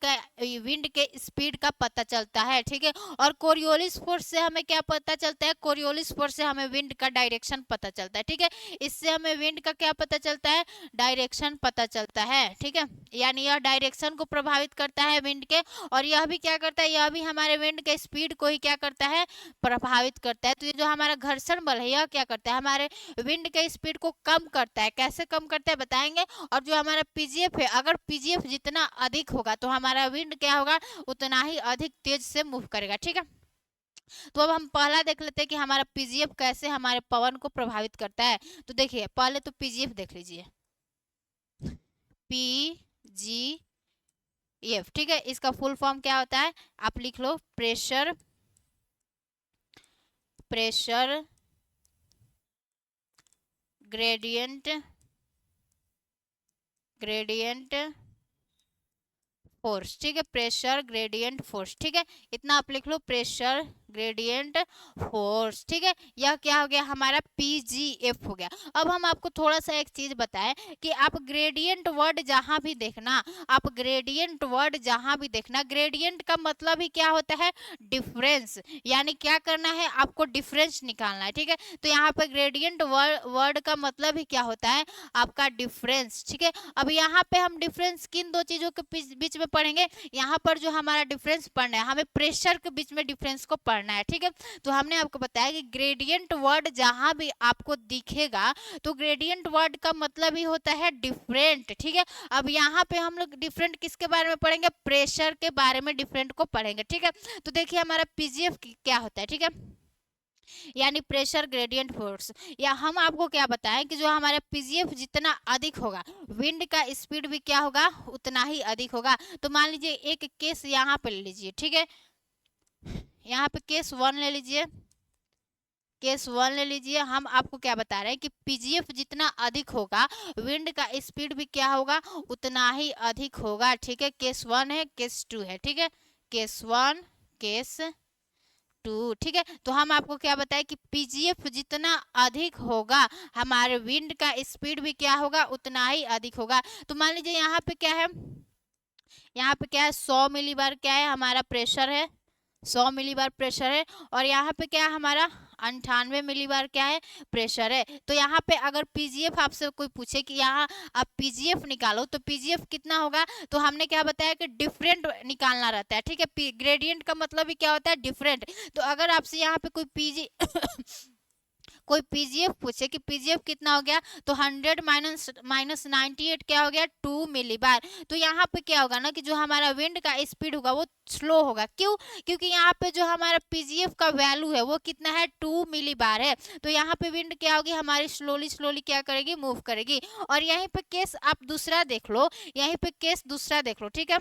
के स्पीड का पता चलता है, ठीक है। और कोरियोलिस फोर्स से हमें क्या पता चलता है? कोरियोलिस फोर्स से हमें विंड का डायरेक्शन पता चलता है, ठीक है। इससे हमें विंड का क्या पता चलता है? डायरेक्शन पता चलता है, ठीक है। यानी यह डायरेक्शन को प्रभावित करता है विंड के। और यह भी क्या करता है? यह भी हमारे विंड के स्पीड को ही क्या करता है? प्रभावित करता है। तो ये जो हमारा घर्षण बल है यह क्या करता है? हमारे विंड के स्पीड को कम करता है। कैसे कम करता है बताएंगे। और जो हमारा पीजीएफ है, अगर पीजीएफ जितना अधिक होगा तो हमारा विंड क्या होगा? उतना ही अधिक तेज से मूव करेगा, ठीक है। तो अब हम पहला देख लेते हैं कि हमारा पीजीएफ कैसे हमारे पवन को प्रभावित करता है। तो देखिए पहले तो पीजीएफ देख लीजिए, पीजीएफ, ठीक है। इसका फुल फॉर्म क्या होता है? आप लिख लो, प्रेशर ग्रेडियंट फोर्स, ठीक है। प्रेशर ग्रेडियंट फोर्स, ठीक है। इतना आप लिख लो, प्रेशर ग्रेडियंट फोर्स, ठीक है। यह क्या हो गया? हमारा पीजीएफ हो गया। अब हम आपको थोड़ा सा एक चीज बताएं कि आप ग्रेडियंट वर्ड जहां भी देखना, ग्रेडियंट का मतलब ही क्या होता है? डिफरेंस। यानी क्या करना है? आपको डिफरेंस निकालना है, ठीक है। तो यहाँ पे ग्रेडियंट वर्ड का मतलब ही क्या होता है? आपका डिफरेंस, ठीक है। अब यहाँ पे हम डिफरेंस किन दो चीजों के बीच में पढ़ेंगे? यहाँ पर जो हमारा डिफरेंस पढ़ना है, हमें प्रेशर के बीच में डिफरेंस को पढ़ना है, ठीक है। तो हमने आपको बताया कि ग्रेडियंट वर्ड जहां भी आपको दिखेगा तो ग्रेडियंट वर्ड का मतलब ही होता है डिफरेंट, ठीक है। अब यहाँ पे हम लोग डिफरेंट किसके बारे में पढ़ेंगे? प्रेशर के बारे में डिफरेंट को पढ़ेंगे, ठीक है। तो देखिए हमारा पीजीएफ क्या होता है, ठीक है, यानी प्रेशर ग्रेडियंट फोर्स। या हम आपको क्या बताएं कि जो हमारा पीजीएफ जितना अधिक होगा विंड का स्पीड भी क्या होगा? उतना ही अधिक होगा। तो मान लीजिए एक केस यहाँ पे ले लीजिए, ठीक है। यहाँ पे केस वन ले लीजिए। हम आपको क्या बता रहे हैं कि पीजीएफ जितना अधिक होगा विंड का स्पीड भी क्या होगा? उतना ही अधिक होगा, ठीक है। केस वन है, केस टू है, ठीक है। केस वन, केस टू, ठीक है। तो हम आपको क्या बताएं कि पीजीएफ जितना अधिक होगा हमारे विंड का स्पीड भी क्या होगा? उतना ही अधिक होगा। तो मान लीजिए यहाँ पे क्या है? यहाँ पे क्या है? 100 मिलीबार क्या है? हमारा प्रेशर है, 100 मिलीबार प्रेशर है। और यहाँ पे क्या है हमारा? 98 मिलीबार क्या है? प्रेशर है। तो यहाँ पे अगर पीजीएफ आपसे कोई पूछे कि यहाँ आप पीजीएफ निकालो तो पीजीएफ कितना होगा? तो हमने क्या बताया कि डिफरेंट निकालना रहता है, ठीक है। ग्रेडियंट का मतलब ही क्या होता है? डिफरेंट। तो अगर आपसे यहाँ पे कोई पीजीएफ पूछे कि पीजीएफ कितना हो गया, तो 100 माइनस 98 क्या हो गया? 2 मिलीबार। तो यहाँ पे क्या होगा ना कि जो हमारा विंड का स्पीड होगा वो स्लो होगा। क्यों? क्योंकि यहाँ पे जो हमारा पीजीएफ का वैल्यू है वो कितना है? 2 मिलीबार है। तो यहाँ पे विंड क्या होगी? हमारी स्लोली क्या करेगी? मूव करेगी। और यहीं पे केस आप दूसरा देख लो, ठीक है।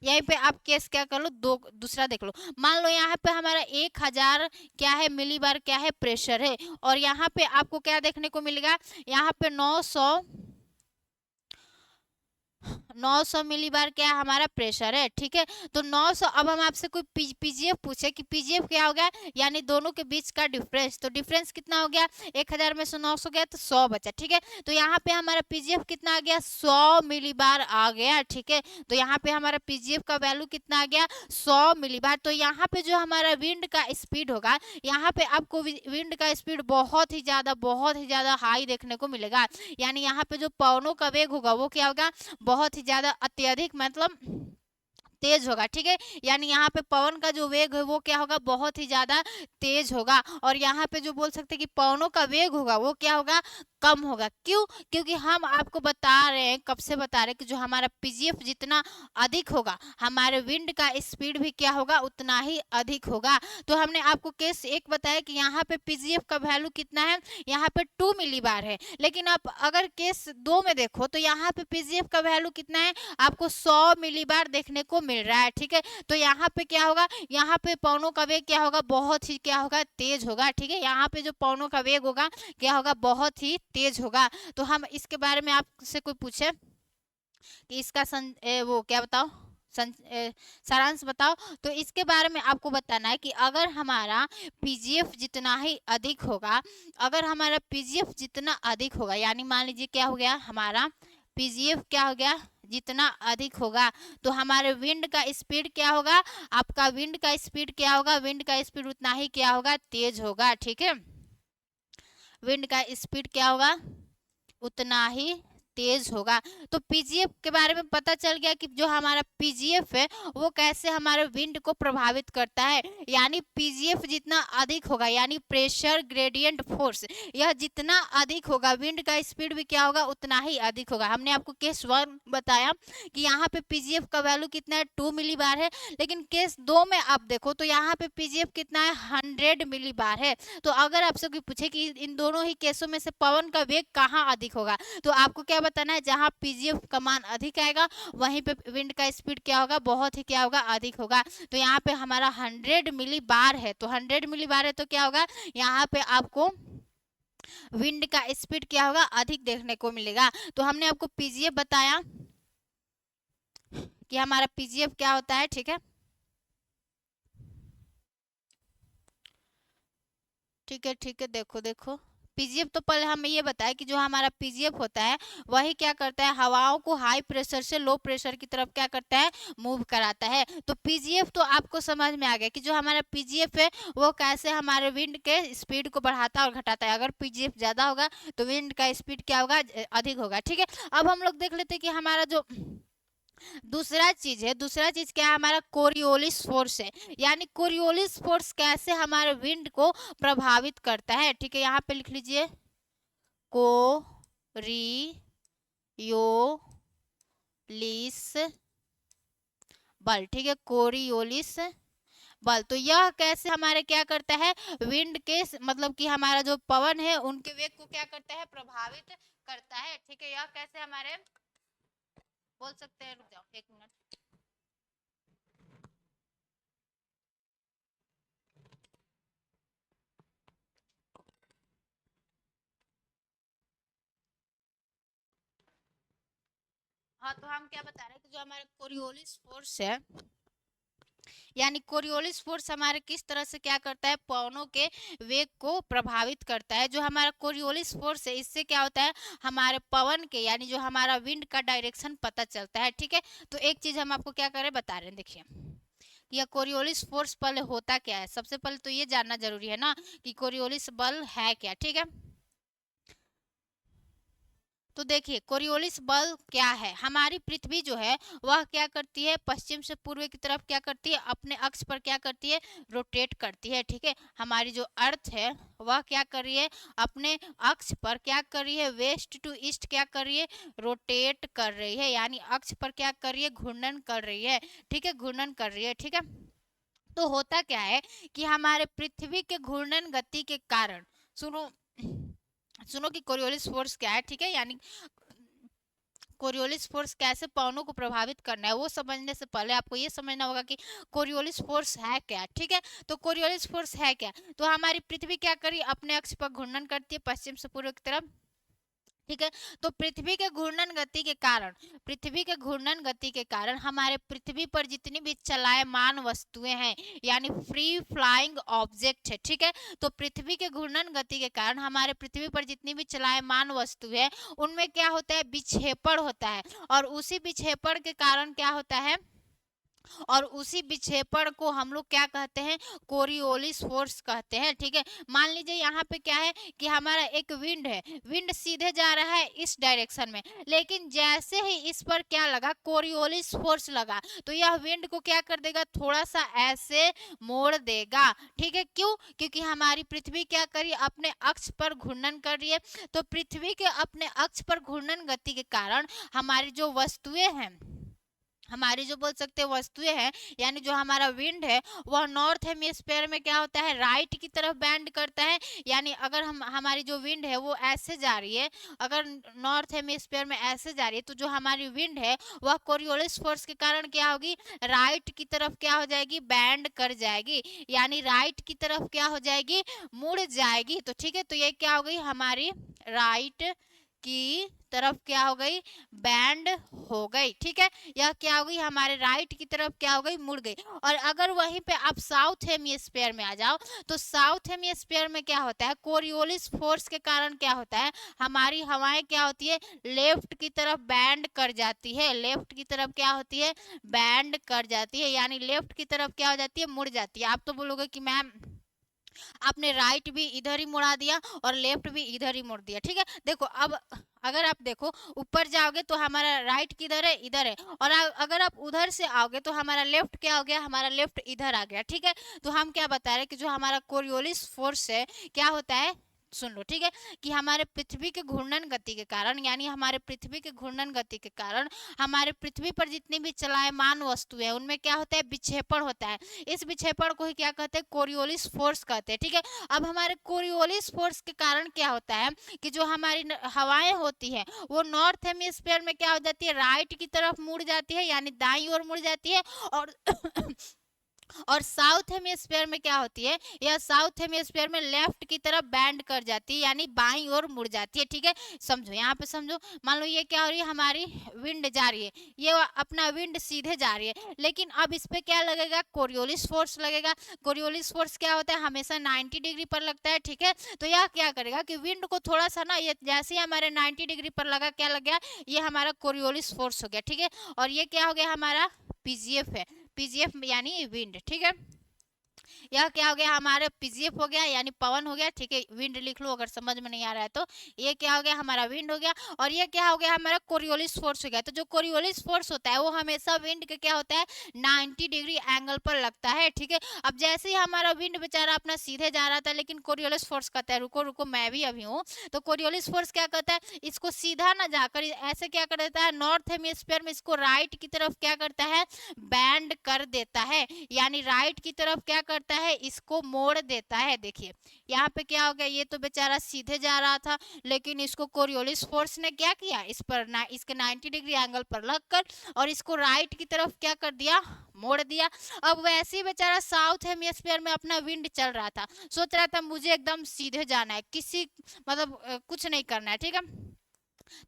यहीं पे आप केस क्या कर लो? दूसरा देख लो। मान लो यहाँ पे हमारा 1000 क्या है? मिलीबार क्या है? प्रेशर है। और यहाँ पे आपको क्या देखने को मिलेगा? यहाँ पे 900 मिलीबार क्या है? हमारा प्रेशर है, ठीक है। तो 900, अब हम आपसे कोई पीजीएफ पूछे कि पीजीएफ क्या हो गया? यानी दोनों के बीच का डिफरेंस। तो डिफरेंस कितना हो गया? 1000 में से 900 गया तो 100 बचा, ठीक है। तो यहाँ पे हमारा पीजीएफ कितना आ गया? 100 मिलीबार आ गया, ठीक है। तो यहाँ पे हमारा पीजीएफ का वैल्यू कितना आ गया? 100 मिलीबार। तो यहाँ पे जो हमारा विंड का स्पीड होगा, यहाँ पे आपको विंड का स्पीड बहुत ही ज्यादा हाई देखने को मिलेगा। यानी यहाँ पे जो पवनों का वेग होगा वो क्या होगा? बहुत ही ज्यादा अत्यधिक, मतलब तेज होगा, ठीक है। यानी यहाँ पे पवन का जो वेग है वो क्या होगा, बहुत ही ज्यादा तेज होगा। और यहाँ पे जो बोल सकते हैं कि पवनों का वेग होगा वो क्या होगा, कम होगा। क्यों? क्योंकि हम आपको बता रहे हैं, कब से बता रहे हैं कि जो हमारा पीजीएफ जितना अधिक होगा, हमारे विंड का स्पीड भी क्या होगा, उतना ही अधिक होगा। तो हमने आपको केस एक बताया कि यहाँ पे पीजीएफ का वैल्यू कितना है, यहाँ पे 2 मिलीबार है। लेकिन आप अगर केस 2 में देखो तो यहाँ पे पीजीएफ का वैल्यू कितना है, आपको 100 मिलीबार देखने को मिल रहा है, ठीक है। तो यहाँ पे क्या होगा, यहाँ पे पवनों का वेग क्या होगा, बहुत ही क्या होगा, तेज होगा, ठीक है। यहाँ पे जो पवनों का वेग होगा क्या होगा, बहुत ही तेज होगा। तो हम इसके बारे में आपसे कोई पूछे कि इसका वो क्या बताओ, सारांश बताओ, तो इसके बारे में आपको बताना है कि अगर हमारा पीजीएफ जितना ही अधिक होगा, अगर हमारा पीजीएफ जितना अधिक होगा, यानी मान लीजिए क्या हो गया, हमारा पीजीएफ क्या हो गया, जितना अधिक होगा, तो हमारे विंड का स्पीड क्या होगा, आपका विंड का स्पीड क्या होगा, विंड का स्पीड उतना ही क्या होगा, तेज होगा, ठीक है। विंड का स्पीड क्या होगा, उतना ही तेज होगा। तो पीजीएफ के बारे में पता चल गया कि जो हमारा पीजीएफ है वो कैसे हमारे विंड को प्रभावित करता है। यानी पीजीएफ जितना अधिक होगा, यानी प्रेशर ग्रेडियंट फोर्स, यह जितना अधिक होगा, विंड का स्पीड भी क्या होगा, उतना ही अधिक होगा। हमने आपको केस 1 बताया कि यहाँ पे पीजीएफ का वैल्यू कितना है, 2 मिलीबार है। लेकिन केस 2 में आप देखो तो यहाँ पे पीजीएफ कितना है, 100 मिलीबार है। तो अगर आपसे कोई पूछे कि इन दोनों ही केसों में से पवन का वेग कहाँ अधिक होगा, तो आपको क्या बताना है, जहां पीजीएफ का मान अधिक आएगा वहीं पे विंड का स्पीड क्या होगा, बहुत ही क्या होगा, अधिक होगा। तो यहाँ पे हमारा 100 मिली बार है, तो 100 मिली बार है तो क्या होगा, यहाँ पे आपको विंड का स्पीड क्या होगा, अधिक देखने को मिलेगा। तो हमने आपको पीजीएफ बताया कि हमारा पीजीएफ क्या होता है, ठीक है। ठीक है, ठीक है, देखो देखो, पीजीएफ तो पहले हमें ये बताया कि जो हमारा पीजीएफ होता है वही क्या करता है, हवाओं को हाई प्रेशर से लो प्रेशर की तरफ क्या करता है, मूव कराता है। तो पीजीएफ तो आपको समझ में आ गया कि जो हमारा पीजीएफ है वो कैसे हमारे विंड के स्पीड को बढ़ाता और घटाता है। अगर पीजीएफ ज्यादा होगा तो विंड का स्पीड क्या होगा, अधिक होगा, ठीक है। अब हम लोग देख लेते हैं कि हमारा जो दूसरा चीज है, दूसरा चीज क्या है, हमारा कोरियोलिस फोर्स है। यानी कोरियोलिस फोर्स कैसे हमारे विंड को प्रभावित करता है, ठीक है। यहाँ पे लिख लीजिए कोरियोलिस बल, ठीक है, कोरियोलिस बल। तो यह कैसे हमारे क्या करता है, विंड के मतलब कि हमारा जो पवन है उनके वेग को क्या करता है, प्रभावित करता है, ठीक है। यह कैसे हमारे बोल सकते हैं, रुक जाओ 1 मिनट। हाँ, तो हम क्या बता रहे हैं कि जो हमारा कोरियोलिस फोर्स है, यानी कोरियोलिस फोर्स हमारे किस तरह से क्या करता है, पवनों के वेग को प्रभावित करता है। जो हमारा कोरियोलिस फोर्स है इससे क्या होता है, हमारे पवन के यानी जो हमारा विंड का डायरेक्शन पता चलता है, ठीक है। तो एक चीज हम आपको क्या करें बता रहे हैं, देखिए यह कोरियोलिस फोर्स पहले होता क्या है, सबसे पहले तो ये जानना जरूरी है ना कि कोरियोलिस बल है क्या, ठीक है। तो देखिए कोरियोलिस बल क्या है, हमारी पृथ्वी जो है वह क्या करती है, पश्चिम से पूर्व की तरफ क्या करती है, अपने अक्ष पर क्या करती है, रोटेट करती है, ठीक है। हमारी जो अर्थ है वह क्या कर रही है, अपने अक्ष पर क्या कर रही है, वेस्ट टू ईस्ट क्या कर रही है, रोटेट कर रही है। यानी अक्ष पर क्या कर रही है, घूर्णन कर रही है, ठीक है, घूर्णन कर रही है, ठीक है। तो होता क्या है कि हमारे पृथ्वी के घूर्णन गति के कारण, सुनो सुनो कि कोरियोलिस फोर्स क्या है, ठीक है। यानी कोरियोलिस फोर्स कैसे पवनों को प्रभावित करना है वो समझने से पहले आपको ये समझना होगा कि कोरियोलिस फोर्स है क्या, ठीक है। तो कोरियोलिस फोर्स है क्या, तो हमारी पृथ्वी क्या करी, अपने अक्ष पर घूर्णन करती है पश्चिम से पूर्व की तरफ, ठीक है। तो पृथ्वी के घूर्णन गति के कारण, पृथ्वी के घूर्णन गति के कारण हमारे पृथ्वी पर जितनी भी चलायमान वस्तुएं हैं, यानी फ्री फ्लाइंग ऑब्जेक्ट है, ठीक है। तो पृथ्वी के घूर्णन गति के कारण हमारे पृथ्वी पर जितनी भी चलायमान वस्तु है उनमें क्या होता है, विक्षेपण होता है। और उसी विक्षेपण के कारण क्या होता है, और उसी विक्षेपण को हम लोग क्या कहते हैं, कोरियोलिस फोर्स कहते हैं। ठीक है, मान लीजिए यहाँ पे क्या है कि हमारा एक विंड है, विंड सीधे जा रहा है इस डायरेक्शन में, लेकिन जैसे ही इस पर क्या लगा, कोरियोलिस फोर्स लगा, तो यह विंड को क्या कर देगा, थोड़ा सा ऐसे मोड़ देगा। ठीक है, क्यों, क्योंकि हमारी पृथ्वी क्या करी, अपने अक्ष पर घूर्णन कर रही है। तो पृथ्वी के अपने अक्ष पर घूर्णन गति के कारण हमारी जो वस्तुएं हैं, हमारी जो बोल सकते हैं वस्तुएं हैं, यानी जो हमारा विंड है, वह नॉर्थ हेमिस्फेयर में क्या होता है, राइट की तरफ बैंड करता है। यानी अगर हम हमारी जो विंड है वो ऐसे जा रही है, अगर नॉर्थ हेमिस्फेयर में ऐसे जा रही है, तो जो हमारी विंड है वह कोरियोलिस फोर्स के कारण क्या होगी, राइट की तरफ क्या हो जाएगी, बैंड कर जाएगी, यानी राइट की तरफ क्या हो जाएगी, मुड़ जाएगी। तो ठीक है, तो ये क्या हो गई, हमारी राइट की तरफ क्या हो गई, बैंड हो गई। ठीक है, यह क्या हो गई, हमारे राइट की तरफ क्या हो गई, मुड़ गई। और अगर वहीं पे आप साउथ हेमिस्फीयर में आ जाओ, तो साउथ हेमिस्फीयर में क्या होता है, कोरियोलिस फोर्स के कारण क्या होता है, हमारी हवाएं क्या होती है, लेफ्ट की तरफ बैंड कर जाती है, लेफ्ट की तरफ क्या होती है, बैंड कर जाती है, यानी लेफ्ट की तरफ क्या हो जाती है, मुड़ जाती है। आप तो बोलोगे कि मैम आपने राइट भी इधर ही मुड़ा दिया और लेफ्ट भी इधर ही मुड़ दिया। ठीक है, देखो अब अगर आप देखो ऊपर जाओगे तो हमारा राइट किधर है, इधर है, और अगर आप उधर से आओगे तो हमारा लेफ्ट क्या हो गया, हमारा लेफ्ट इधर आ गया। ठीक है, तो हम क्या बता रहे हैं कि जो हमारा कोरियोलिस फोर्स है क्या होता है, सुन लो। ठीक है, कि हमारे पृथ्वी के घूर्णन गति के कारण, यानी हमारे पृथ्वी के घूर्णन गति के कारण हमारे पृथ्वी पर जितनी भी चलायमान वस्तुएं हैं उनमें क्या होता है, विक्षेपण होता है। इस विक्षेपण को ही क्या कहते हैं, कोरियोलिस फोर्स कहते हैं। ठीक है, अब हमारे कोरियोलिस फोर्स के कारण क्या होता है कि जो हमारी हवाएं होती है वो नॉर्थ हेमिस्फीयर में क्या हो जाती है, राइट की तरफ मुड़ जाती है, यानी दाईं ओर मुड़ जाती है। और और साउथ हेमिस्फीयर में क्या होती है, यह साउथ हेमिस्फीयर में लेफ्ट की तरफ बैंड कर जाती है, यानी बाईं ओर मुड़ जाती है। ठीक है, समझो यहाँ पे समझो, मान लो ये क्या हो रही है, हमारी विंड जा रही है, ये अपना विंड सीधे जा रही है, लेकिन अब इस पे क्या लगेगा, कोरियोलिस फोर्स लगेगा। कोरियोलिस फोर्स क्या होता है, हमेशा 90 डिग्री पर लगता है। ठीक है, तो यह क्या करेगा कि विंड को थोड़ा सा ना, ये जैसे ही हमारे 90 डिग्री पर लगा, क्या लग गया, ये हमारा कोरियोलिस फोर्स हो गया। ठीक है, और ये क्या हो गया, हमारा पीजीएफ है, पीजीएफ यानी विंड। ठीक है, यह क्या हो गया, हमारा पीजीएफ हो गया, यानी पवन हो गया। ठीक है, विंड लिख लो अगर समझ में नहीं आ रहा है तो। ये क्या हो गया, हमारा विंड हो गया, और ये क्या हो गया, हमारा कोरियोलिस फोर्स हो गया। तो जो कोरियोलिस फोर्स होता है वो हमेशा विंड के क्या होता है, 90 डिग्री एंगल पर लगता है। ठीक है, अब जैसे ही हमारा विंड बेचारा अपना सीधे जा रहा था, लेकिन कोरियोलिस फोर्स कहता है रुको रुको मैं भी अभी हूँ। तो कोरियोलिस फोर्स क्या कहता है, इसको सीधा ना जाकर ऐसे क्या कर देता है, नॉर्थ हेमिस्फीयर में इसको राइट की तरफ क्या करता है, बैंड कर देता है, यानी राइट की तरफ क्या करता है, इसको मोड़ देता है। देखिए यहाँ पे क्या हो गया, ये तो बेचारा सीधे जा रहा था, लेकिन इसको कोरियोलिस फोर्स ने क्या किया, इस पर इसके 90 डिग्री एंगल पर लगकर और इसको राइट की तरफ क्या कर दिया, मोड़ दिया। अब वैसे ही बेचारा साउथ हेमिस्फीयर में अपना विंड चल रहा था, सोच रहा था मुझे एकदम सीधे जाना है, किसी मतलब कुछ नहीं करना है। ठीक है,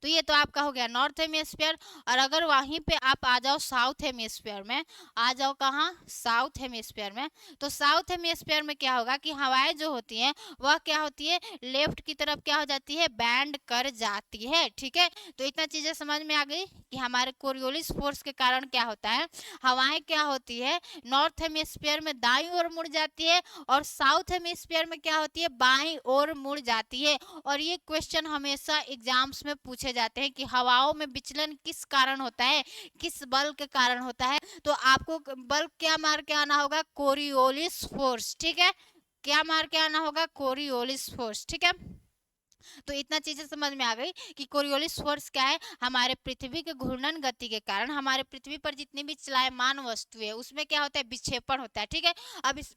तो ये तो आपका हो गया नॉर्थ हेमिस्फीयर। और अगर वहीं पे आप आ जाओ साउथ हेमिस्फीयर में, आ जाओ कहाँ, साउथ हेमिस्फीयर में, तो साउथ हेमिस्फीयर में क्या होगा कि हवाएं जो होती हैं वह क्या होती है, लेफ्ट की तरफ क्या हो जाती है, बैंड कर जाती है। ठीक है, तो इतना चीजें समझ में आ गई कि हमारे कोरियोलिस फोर्स के कारण क्या होता है, हवाएं क्या होती है, नॉर्थ हेमिस्फीयर में दाईं ओर मुड़ जाती है, और साउथ हेमिस्फीयर में क्या होती है, बाईं ओर मुड़ जाती है। और ये क्वेश्चन हमेशा एग्जाम्स में पूछे जाते हैं कि हवाओं में विचलन किस कारण होता है, किस बल के कारण होता है। तो आपको बल क्या मार के आना होगा, कोरियोलिस फोर्स। ठीक है, क्या मार के आना होगा, कोरियोलिस फोर्स। ठीक है, तो इतना चीजें समझ में आ गई कि कोरियोलिस फोर्स क्या है, हमारे पृथ्वी के घूर्णन गति के कारण हमारे पृथ्वी पर जितनी भी चलायमान वस्तुएं है उसमें क्या होता है, विक्षेपण होता है। ठीक है, अब इस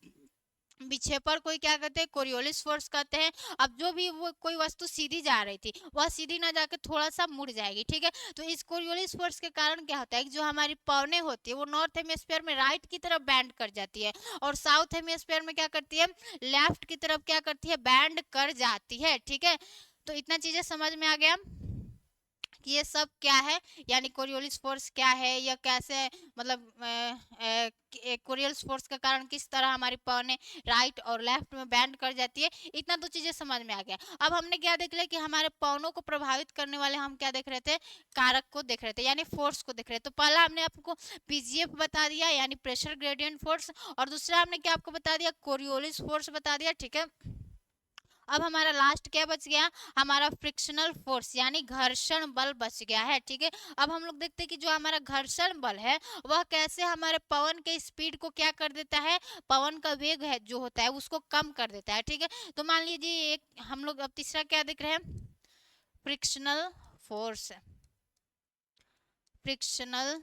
विक्षेपण को क्या कहते हैं, कोरियोलिस फोर्स कहते हैं। अब जो भी वो कोई वस्तु सीधी जा रही थी वह सीधी ना जाकर थोड़ा सा मुड़ जाएगी। ठीक है, तो इस कोरियोलिस फोर्स के कारण क्या होता है कि जो हमारी पवनें होती है वो नॉर्थ हेमिस्फीयर में राइट की तरफ बैंड कर जाती है, और साउथ हेमिस्फीयर में क्या करती है, लेफ्ट की तरफ क्या करती है, बैंड कर जाती है। ठीक है, तो इतना चीजें समझ में आ गया कि ये सब क्या है, यानी कोरियोलिस फोर्स क्या है, या कैसे मतलब कोरियोलिस फोर्स के कारण किस तरह हमारी पवनें राइट और लेफ्ट में बैंड कर जाती है। इतना तो चीजें समझ में आ गया। अब हमने क्या देख लिया कि हमारे पवनों को प्रभावित करने वाले हम क्या देख रहे थे, कारक को देख रहे थे, यानी फोर्स को देख रहे थे। तो पहला हमने आपको पीजीएफ बता दिया, यानी प्रेशर ग्रेडियंट फोर्स, और दूसरा हमने क्या आपको बता दिया, कोरियोलिस फोर्स बता दिया, ठीक है। अब हमारा लास्ट क्या बच गया, हमारा फ्रिक्शनल फोर्स यानी घर्षण बल बच गया है, ठीक है। अब हम लोग देखते हैं कि जो हमारा घर्षण बल है वह कैसे हमारे पवन के स्पीड को क्या कर देता है, पवन का वेग है जो होता है उसको कम कर देता है, ठीक है। तो मान लीजिए एक हम लोग अब तीसरा क्या देख रहे हैं, frictional force, frictional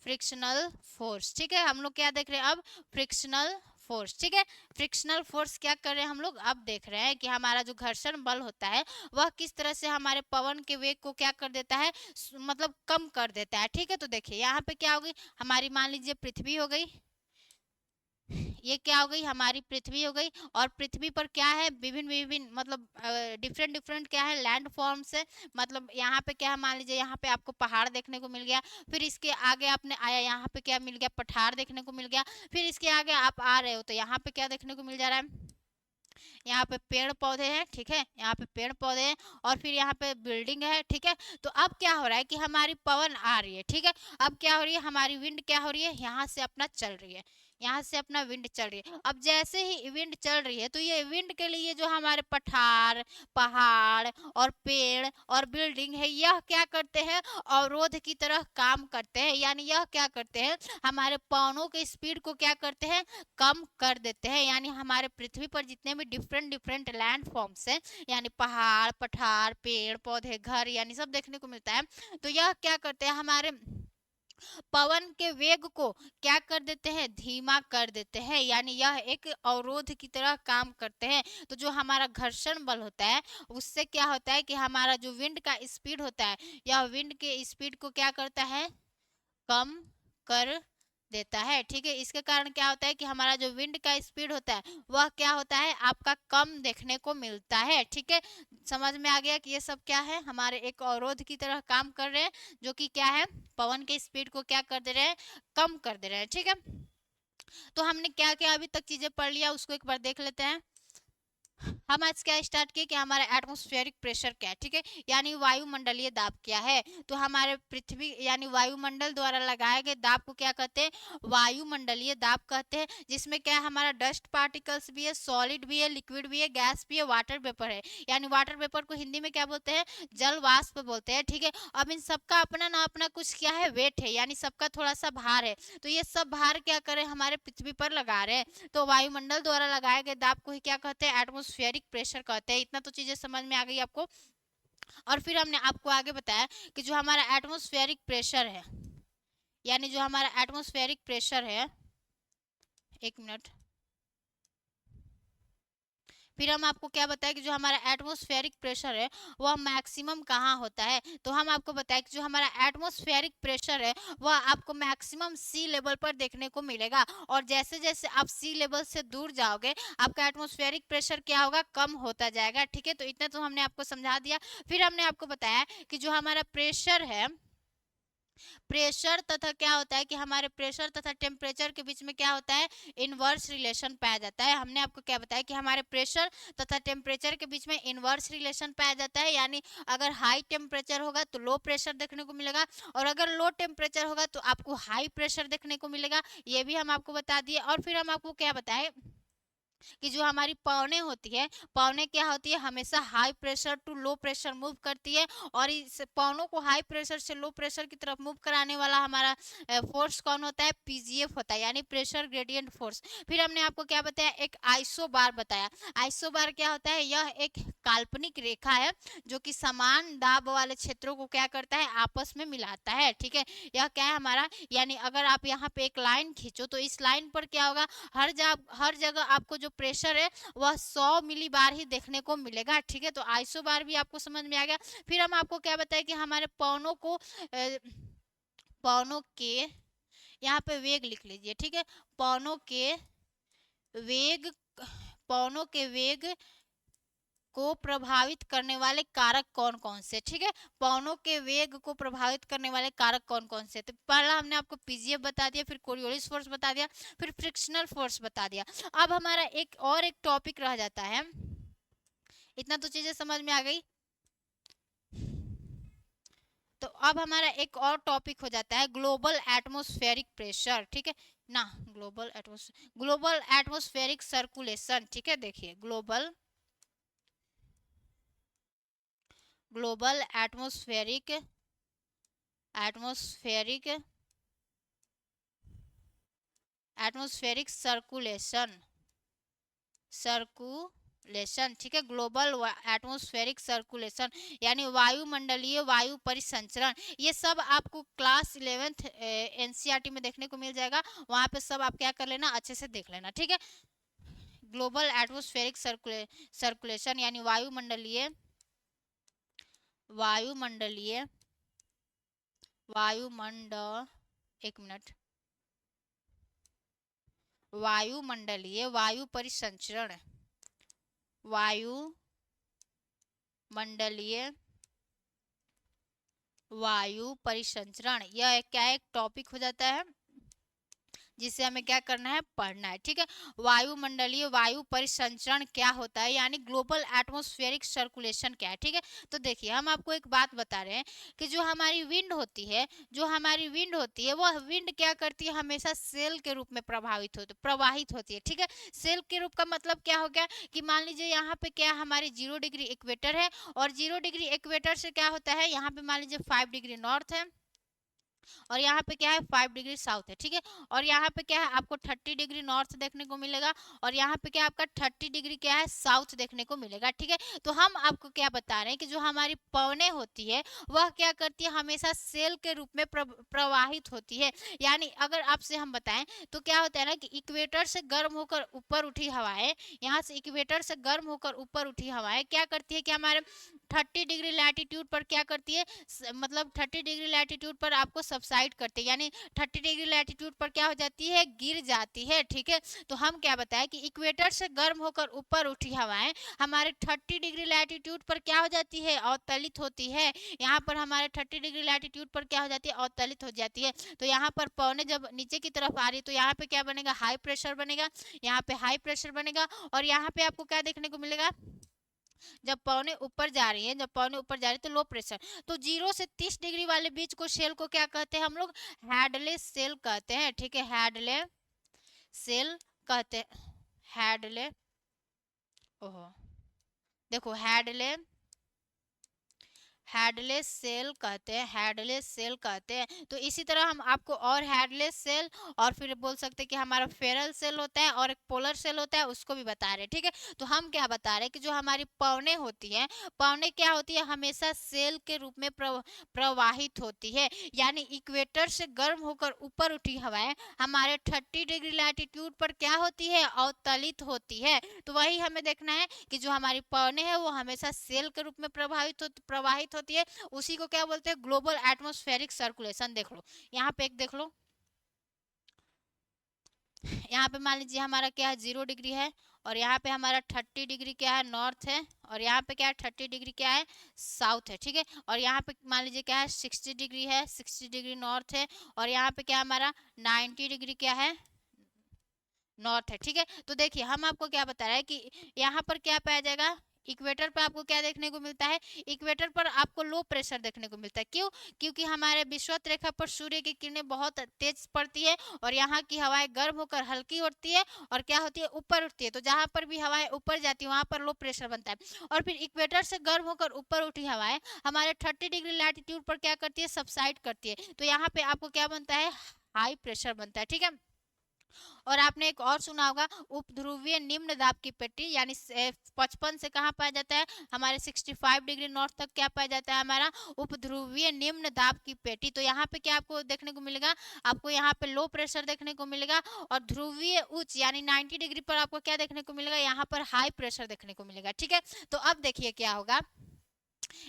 frictional force, ठीक है। हम लोग क्या देख रहे हैं अब, फ्रिक्शनल फोर्स, ठीक है। फ्रिक्शनल फोर्स क्या कर रहे हैं हम लोग, अब देख रहे हैं कि हमारा जो घर्षण बल होता है वह किस तरह से हमारे पवन के वेग को क्या कर देता है, मतलब कम कर देता है, ठीक है। तो देखिए यहाँ पे क्या होगी, हमारी मान लीजिए पृथ्वी हो गई, ये क्या हो गई, हमारी पृथ्वी हो गई, और पृथ्वी पर क्या है, विभिन्न विभिन्न मतलब डिफरेंट डिफरेंट क्या है, लैंड फॉर्म्स है। मतलब यहाँ पे क्या है, मान लीजिए यहाँ पे आपको पहाड़ देखने को मिल गया, फिर इसके आगे आपने आया यहाँ पे क्या मिल गया, पठार देखने को मिल गया, फिर इसके आगे आप आ रहे हो तो यहाँ पे क्या देखने को मिल जा रहा है, यहाँ पे पेड़ पौधे हैं, ठीक है, यहाँ पे पेड़ पौधे हैं, और फिर यहाँ पे बिल्डिंग है, ठीक है। तो अब क्या हो रहा है कि हमारी पवन आ रही है, ठीक है। अब क्या हो रही है, हमारी विंड क्या हो रही है, यहाँ से अपना चल रही है, यहाँ से अपना विंड चल रही है। अब जैसे ही विंड चल रही है तो ये विंड के लिए जो हमारे पठार, पहाड़ और पेड़ और बिल्डिंग है, यह क्या करते हैं, अवरोध की तरह काम करते हैं, यानी यह क्या करते हैं, हमारे पवनों के स्पीड को क्या करते हैं, कम कर देते हैं। यानी हमारे पृथ्वी पर जितने भी डिफरेंट डिफरेंट लैंड फॉर्म्स हैं, यानी पहाड़, पठार, पेड़ पौधे, घर, यानी सब देखने को मिलता है, तो यह क्या करते हैं, हमारे पवन के वेग को क्या कर देते हैं, धीमा कर देते हैं, यानी यह एक अवरोध की तरह काम करते हैं। तो जो हमारा घर्षण बल होता है उससे क्या होता है कि हमारा जो विंड का स्पीड होता है, यह विंड के स्पीड को क्या करता है, कम कर देता है, ठीक है। इसके कारण क्या होता है कि हमारा जो विंड का स्पीड होता है वह क्या होता है, आपका कम देखने को मिलता है, ठीक है। समझ में आ गया कि ये सब क्या है, हमारे एक अवरोध की तरह काम कर रहे हैं, जो कि क्या है, पवन के स्पीड को क्या कर दे रहे हैं, कम कर दे रहे हैं, ठीक है। तो हमने क्या क्या अभी तक चीजें पढ़ लिया उसको एक बार देख लेते हैं। हम आज क्या स्टार्ट किए कि हमारा एटमॉस्फेरिक प्रेशर क्या है, ठीक है, यानी वायुमंडलीय दाब क्या है। तो हमारे पृथ्वी यानी वायुमंडल द्वारा लगाए गए दाब को क्या कहते हैं, वायुमंडलीय दाब कहते हैं, जिसमें क्या है, हमारा डस्ट पार्टिकल्स भी है, सॉलिड भी है, लिक्विड भी है, गैस भी है, वाटर वेपर है। यानी वाटर वेपर को हिंदी में क्या बोलते हैं, जल वाष्प बोलते हैं, ठीक है। अब इन सबका अपना ना अपना कुछ क्या है, वेट है, यानी सबका थोड़ा सा भार है। तो ये सब भार क्या करें, हमारे पृथ्वी पर लगा रहे हैं। तो वायुमंडल द्वारा लगाए गए दाब को ही क्या कहते हैं, एटमॉस्फेरिक प्रेशर कहते हैं। इतना तो चीजें समझ में आ गई आपको। और फिर हमने आपको आगे बताया कि जो हमारा एटमॉस्फेरिक प्रेशर है, यानी जो हमारा एटमॉस्फेरिक प्रेशर है, एक मिनट, फिर हम आपको क्या बताएं कि जो हमारा एटमॉस्फेरिक प्रेशर है वह मैक्सिमम कहाँ होता है। तो हम आपको बताएं कि जो हमारा एटमॉस्फेरिक प्रेशर है वह आपको मैक्सिमम सी लेवल पर देखने को मिलेगा, और जैसे जैसे आप सी लेवल से दूर जाओगे आपका एटमॉस्फेरिक प्रेशर क्या होगा, कम होता जाएगा, ठीक है। तो इतना तो हमने आपको समझा दिया। फिर हमने आपको बताया कि जो हमारा प्रेशर है, प्रेशर तथा क्या होता है कि हमारे प्रेशर तथा टेम्परेचर के बीच में क्या होता है, इनवर्स रिलेशन पाया जाता है। हमने आपको क्या बताया कि हमारे प्रेशर तथा टेम्परेचर के बीच में इनवर्स रिलेशन पाया जाता है, यानी अगर हाई टेम्परेचर होगा तो लो प्रेशर देखने को मिलेगा, और अगर लो टेम्परेचर होगा तो आपको हाई प्रेशर देखने को मिलेगा। ये भी हम आपको बता दिए। और फिर हम आपको क्या बताए कि जो हमारी पवने होती है, पवने क्या होती है, हमेशा high pressure to low pressure move करती है, और इस पवनों को हाई प्रेशर से लो प्रेशर की तरफ मूव कराने वाला हमारा फोर्स कौन होता है, पीजीएफ होता है, यानी प्रेशर ग्रेडियंट फोर्स। फिर हमने आपको क्या बताया, एक आइसोबार बताया। आइसोबार क्या होता है, यह एक काल्पनिक रेखा है जो कि समान दाब वाले क्षेत्रों को क्या करता है, आपस में मिलाता है, ठीक है। यह क्या है हमारा, यानी अगर आप यहाँ पे एक लाइन खींचो तो इस लाइन पर क्या होगा, हर जगह आपको जो प्रेशर है वह 100 मिली बार ही देखने को मिलेगा, ठीक है। तो आइसो बार भी आपको समझ में आ गया। फिर हम आपको क्या बताएं कि हमारे पवनों के यहाँ पे वेग लिख लीजिए, ठीक है। पवनों के वेग, पवनों के वेग को प्रभावित करने वाले कारक कौन कौन से, ठीक है, पवनों के वेग को प्रभावित करने वाले कारक कौन कौन से। तो पहला हमने आपको पीजीएफ बता दिया, फिर कोरियोलिस फोर्स बता दिया, फिर फ्रिक्शनल फोर्स बता दिया। अब हमारा एक टॉपिक रह जाता है, इतना तो चीजें समझ में आ गई। तो अब हमारा एक और टॉपिक हो जाता है ग्लोबल एटमॉस्फेरिक प्रेशर, ठीक है ना, ग्लोबल एटमॉस्फेरिक सर्कुलेशन, ठीक है। देखिए ग्लोबल एटमॉस्फेरिक सर्कुलेशन, ठीक है, ग्लोबल एटमॉस्फेरिक सर्कुलेशन यानी वायुमंडलीय वायु परिसंचरण। ये सब आपको क्लास 11th एनसीईआरटी में देखने को मिल जाएगा, वहां पे सब आप क्या कर लेना, अच्छे से देख लेना, ठीक है। ग्लोबल एटमॉस्फेरिक सर्कुलेशन यानी वायुमंडलीय एक मिनट, वायुमंडलीय वायु परिसंचरण, वायुमंडलीय वायु परिसंचरण, यह क्या एक टॉपिक हो जाता है जिसे हमें क्या करना है, पढ़ना है, ठीक है। वायुमंडलीय वायु परिसंचरण क्या होता है यानी ग्लोबल एटमॉस्फेरिक सर्कुलेशन क्या है, ठीक है। तो देखिए हम आपको एक बात बता रहे हैं कि जो हमारी विंड होती है वह विंड क्या करती है, हमेशा सेल के रूप में प्रवाहित होती है, ठीक है। सेल के रूप का मतलब क्या हो गया कि मान लीजिए यहाँ पे क्या हमारी 0 डिग्री इक्वेटर है, और 0 डिग्री इक्वेटर से क्या होता है, यहाँ पे मान लीजिए 5 डिग्री नॉर्थ है, और यहाँ पे क्या है 5 डिग्री साउथ है, ठीक है। और यहाँ पे क्या है आपको 30 डिग्री नॉर्थ देखने को मिलेगा, और यहाँ पे क्या आपका 30 डिग्री क्या है साउथ देखने को मिलेगा, ठीक है। तो हम आपको क्या बता रहे हैं कि जो हमारी पवनें होती है वह क्या करती है, हमेशा सेल के रूप में प्रवाहित होती है। यानी अगर आपसे हम बताएं तो क्या होता है ना कि इक्वेटर से गर्म होकर ऊपर उठी हवाएं, यहाँ से इक्वेटर से गर्म होकर ऊपर उठी हवाएं क्या करती है कि हमारे 30 डिग्री लैटिट्यूड पर क्या करती है, मतलब 30 डिग्री लैटिट्यूड पर आपको सबसाइड करते हैं, यानी 30 डिग्री लैटिट्यूड पर क्या हो जाती है, गिर जाती है, ठीक है। तो हम क्या बताएं कि इक्वेटर से गर्म होकर ऊपर उठी हवाएं हमारे 30 डिग्री लैटिट्यूड पर क्या हो जाती है, अवतलित होती है। यहाँ पर हमारे 30 डिग्री लैटिट्यूड पर क्या हो जाती है, अवतलित हो जाती है। तो यहाँ पर पवनें जब नीचे की तरफ आ रही तो यहाँ पे क्या बनेगा, हाई प्रेशर बनेगा, यहाँ पे हाई प्रेशर बनेगा, और यहाँ पे आपको क्या देखने को मिलेगा, जब पौने ऊपर जा रही है तो लो प्रेशर। तो 0 से 30 डिग्री वाले बीच को सेल को क्या कहते हैं हम लोग, हैडले सेल कहते हैं, ठीक है, हैडले सेल कहते हैं, हैडले, ओहो देखो हेडलेस सेल कहते हैं। तो इसी तरह हम आपको और हेडलेस सेल, और फिर बोल सकते हैं कि हमारा फेरल सेल होता है और एक पोलर सेल होता है, उसको भी बता रहे हैं, ठीक है। तो हम क्या बता रहे हैं कि जो हमारी पवनें होती हैं, पवनें क्या होती है, हमेशा सेल के रूप में प्रवाहित होती है। यानी इक्वेटर से गर्म होकर ऊपर उठी हवाएं हमारे 30 डिग्री लैटिट्यूड पर क्या होती है, अवतलित होती है। तो वही हमें देखना है कि जो हमारी पवनें हैं वो हमेशा सेल के रूप में प्रवाहित होती है, उसी को क्या बोलते हैं, ग्लोबल एटमॉस्फेरिक सर्कुलेशन। देख लो यहाँ पे एक देख लो, यहाँ पे मान लीजिए हमारा क्या है 0 डिग्री है, और यहाँ पे हमारा 30 डिग्री क्या है नॉर्थ है, और यहाँ पे क्या है 30 डिग्री क्या है साउथ है, ठीक है। और यहाँ पे मान लीजिए क्या है 60 डिग्री है, 60 डिग्री नॉर्थ है, और यहाँ पे क्या हमारा 90 डिग्री क्या है नॉर्थ है, ठीक है। तो देखिए हम आपको क्या बता रहे हैं कि यहाँ पर क्या पाया जाएगा, इक्वेटर पर आपको क्या देखने को मिलता है, इक्वेटर पर आपको लो प्रेशर देखने को मिलता है। क्यों, क्योंकि हमारे विषुवत रेखा पर सूर्य की किरणें बहुत तेज पड़ती है, और यहाँ की हवाएं गर्म होकर हल्की होती है, और क्या होती है ऊपर उठती है। तो जहाँ पर भी हवाएं ऊपर जाती है वहां पर लो प्रेशर बनता है, और फिर इक्वेटर से गर्म होकर ऊपर उठी हवाएं हमारे 30 डिग्री लैटिट्यूड पर क्या करती है, सबसाइड करती है। तो यहाँ पे आपको क्या बनता है, हाई प्रेशर बनता है, ठीक है। और आपने एक और सुना होगा उपध्रुवीय निम्न दाब की पेटी, यानी 55 से कहाँ पाया जाता है, हमारे 65 डिग्री नॉर्थ तक क्या पाया जाता है, हमारा उपध्रुवीय निम्न दाब की पेटी। तो यहाँ पे क्या आपको देखने को मिलेगा, आपको यहाँ पे लो प्रेशर देखने को मिलेगा, और ध्रुवीय उच्च यानी 90 डिग्री पर आपको क्या देखने को मिलेगा, यहाँ पर हाई प्रेशर देखने को मिलेगा, ठीक है। तो अब देखिए क्या होगा,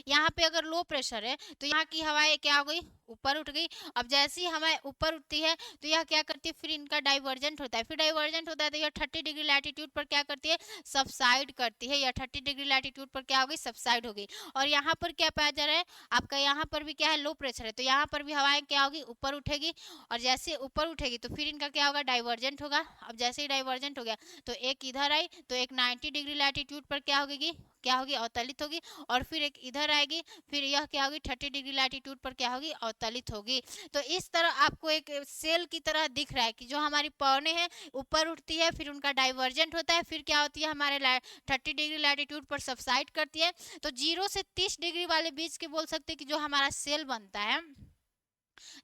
यहाँ पे अगर लो प्रेशर है तो यहाँ की हवाएं क्या हो गई, ऊपर उठ गई। अब जैसी हवाएं ऊपर उठती है तो यह क्या करती है, फिर इनका डाइवर्जेंट होता है, फिर डाइवर्जेंट होता है तो यह 30 डिग्री लैटिट्यूड पर क्या करती है, सबसाइड करती है, या 30 डिग्री लैटिट्यूड पर क्या हो गई, सबसाइड हो गई। और यहाँ पर क्या पाया जा रहा है आपका, यहाँ पर भी क्या है, लो प्रेशर है, तो यहाँ पर भी हवाएं क्या होगी, ऊपर उठेगी। और जैसे ऊपर उठेगी तो फिर इनका क्या होगा, डाइवर्जेंट होगा। अब जैसे ही डाइवर्जेंट हो गया तो एक इधर आई तो एक 90 डिग्री लैटिट्यूड पर क्या होगी, क्या होगी, अवतलित होगी। और फिर एक इधर आएगी, फिर यह क्या होगी, 30 डिग्री लैटिट्यूड पर क्या होगी, अवतलित होगी। तो इस तरह आपको एक सेल की तरह दिख रहा है कि जो हमारी पौने हैं ऊपर उठती है, फिर उनका डाइवर्जेंट होता है, फिर क्या होती है हमारे 30 डिग्री लैटिट्यूड पर सबसाइड करती है। तो 0 से 30 डिग्री वाले बीच के बोल सकते हैं कि जो हमारा सेल बनता है,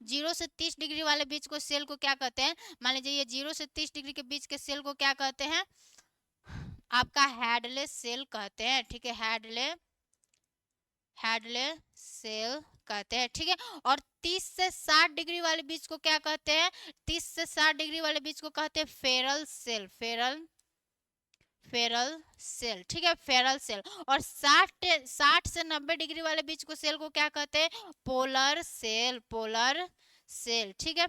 0 से 30 डिग्री वाले बीच को सेल को क्या कहते हैं, मान लीजिए ये 0 से 30 डिग्री के बीच के सेल को क्या कहते हैं, आपका हेडले सेल कहते हैं। ठीक है, हेडले सेल कहते हैं। ठीक है, और 30 से 60 डिग्री वाले बीच को क्या कहते हैं, 30 से 60 डिग्री वाले बीच को कहते हैं फेरल सेल, फेरल सेल। ठीक है, फेरल सेल। और 60 से 90 डिग्री वाले बीच को सेल को क्या कहते हैं, पोलर सेल। ठीक है,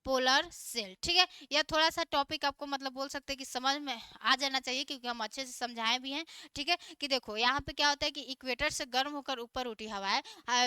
पोलर सेल। ठीक है, यह थोड़ा सा टॉपिक आपको मतलब बोल सकते हैं कि समझ में आ जाना चाहिए, क्योंकि हम अच्छे से समझाए भी हैं। ठीक है, कि देखो यहाँ पे क्या होता है कि इक्वेटर से गर्म होकर ऊपर उठी हवाएं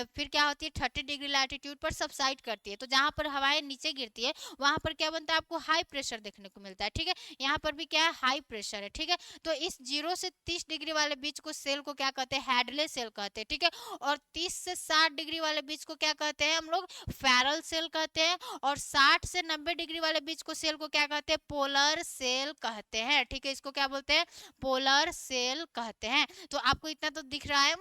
फिर क्या होती है, 30 डिग्री लैटिट्यूड पर सबसाइड करती है। तो जहाँ पर हवाएं नीचे गिरती है वहां पर क्या बनता है, आपको हाई प्रेशर देखने को मिलता है। ठीक है, यहाँ पर भी क्या है, हाई प्रेशर है। ठीक है, तो इस 0 से 30 डिग्री वाले बीच को सेल को क्या कहते हैं, हेडले सेल कहते हैं। ठीक है, और 30 से 60 डिग्री वाले बीच को क्या कहते हैं हम लोग, फेरल सेल कहते हैं। और 60 से 90 डिग्री वाले बीच को सेल को क्या कहते हैं, पोलर सेल कहते हैं। ठीक है, इसको क्या बोलते हैं, पोलर सेल कहते हैं। तो आपको इतना तो दिख रहा है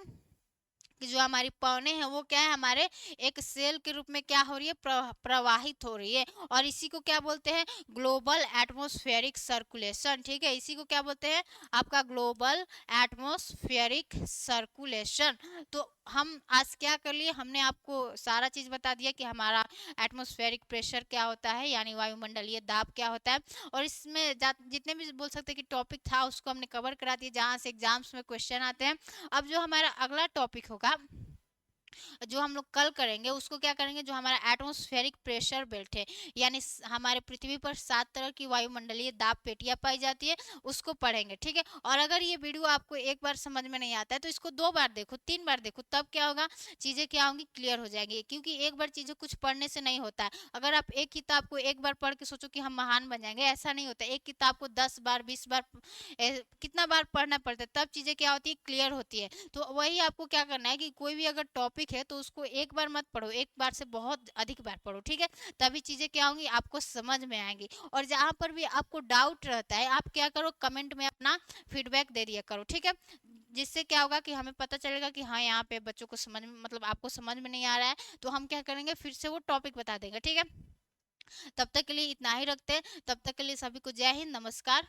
कि जो हमारी पौने हैं वो क्या है, हमारे एक सेल के रूप में क्या हो रही है, प्रवाहित हो रही है। और इसी को क्या बोलते हैं, ग्लोबल एटमॉस्फेरिक सर्कुलेशन। ठीक है, इसी को क्या बोलते हैं, आपका ग्लोबल एटमॉस्फेरिक सर्कुलेशन। तो हम आज क्या कर लिए, हमने आपको सारा चीज बता दिया कि हमारा एटमॉस्फेरिक प्रेशर क्या होता है, यानी वायुमंडलीय दाब क्या होता है। और इसमें जितने भी बोल सकते हैं कि टॉपिक था उसको हमने कवर करा दिया, जहाँ से एग्जाम्स में क्वेश्चन आते हैं। अब जो हमारा अगला टॉपिक होगा, जो हम लोग कल करेंगे, उसको क्या करेंगे, जो हमारा एटमॉस्फेरिक प्रेशर बेल्ट है, यानी हमारे पृथ्वी पर 7 तरह की वायुमंडलीय दाब पेटियां पाई जाती है, उसको पढ़ेंगे। ठीक है, और अगर ये वीडियो आपको एक बार समझ में नहीं आता है तो इसको 2 बार देखो, 3 बार देखो, तब क्या होगा, चीजें क्या होंगी, क्लियर हो जाएंगी। क्योंकि एक बार चीजें कुछ पढ़ने से नहीं होता है। अगर आप एक किताब को एक बार पढ़ के सोचो कि हम महान बन जाएंगे, ऐसा नहीं होता। एक किताब को 10 बार 20 बार कितना बार पढ़ना पड़ता है, तब चीजें क्या होती है, क्लियर होती है। तो वही आपको क्या करना है कि कोई भी अगर टॉपिक है तो उसको एक बार मत पढ़ो, एक बार से बहुत अधिक बार पढ़ो। ठीक है, तभी चीजें क्या होंगी, आपको समझ में आएंगी। और जहां पर भी आपको डाउट रहता है, आप क्या करो, कमेंट में अपना फीडबैक दे दिया करो। ठीक है, जिससे क्या होगा कि हमें पता चलेगा कि हाँ, यहाँ पे बच्चों को समझ में, मतलब आपको समझ में नहीं आ रहा है, तो हम क्या करेंगे, फिर से वो टॉपिक बता देंगे। ठीक है, तब तक के लिए इतना ही रखते हैं। तब तक के लिए सभी को जय हिंद, नमस्कार।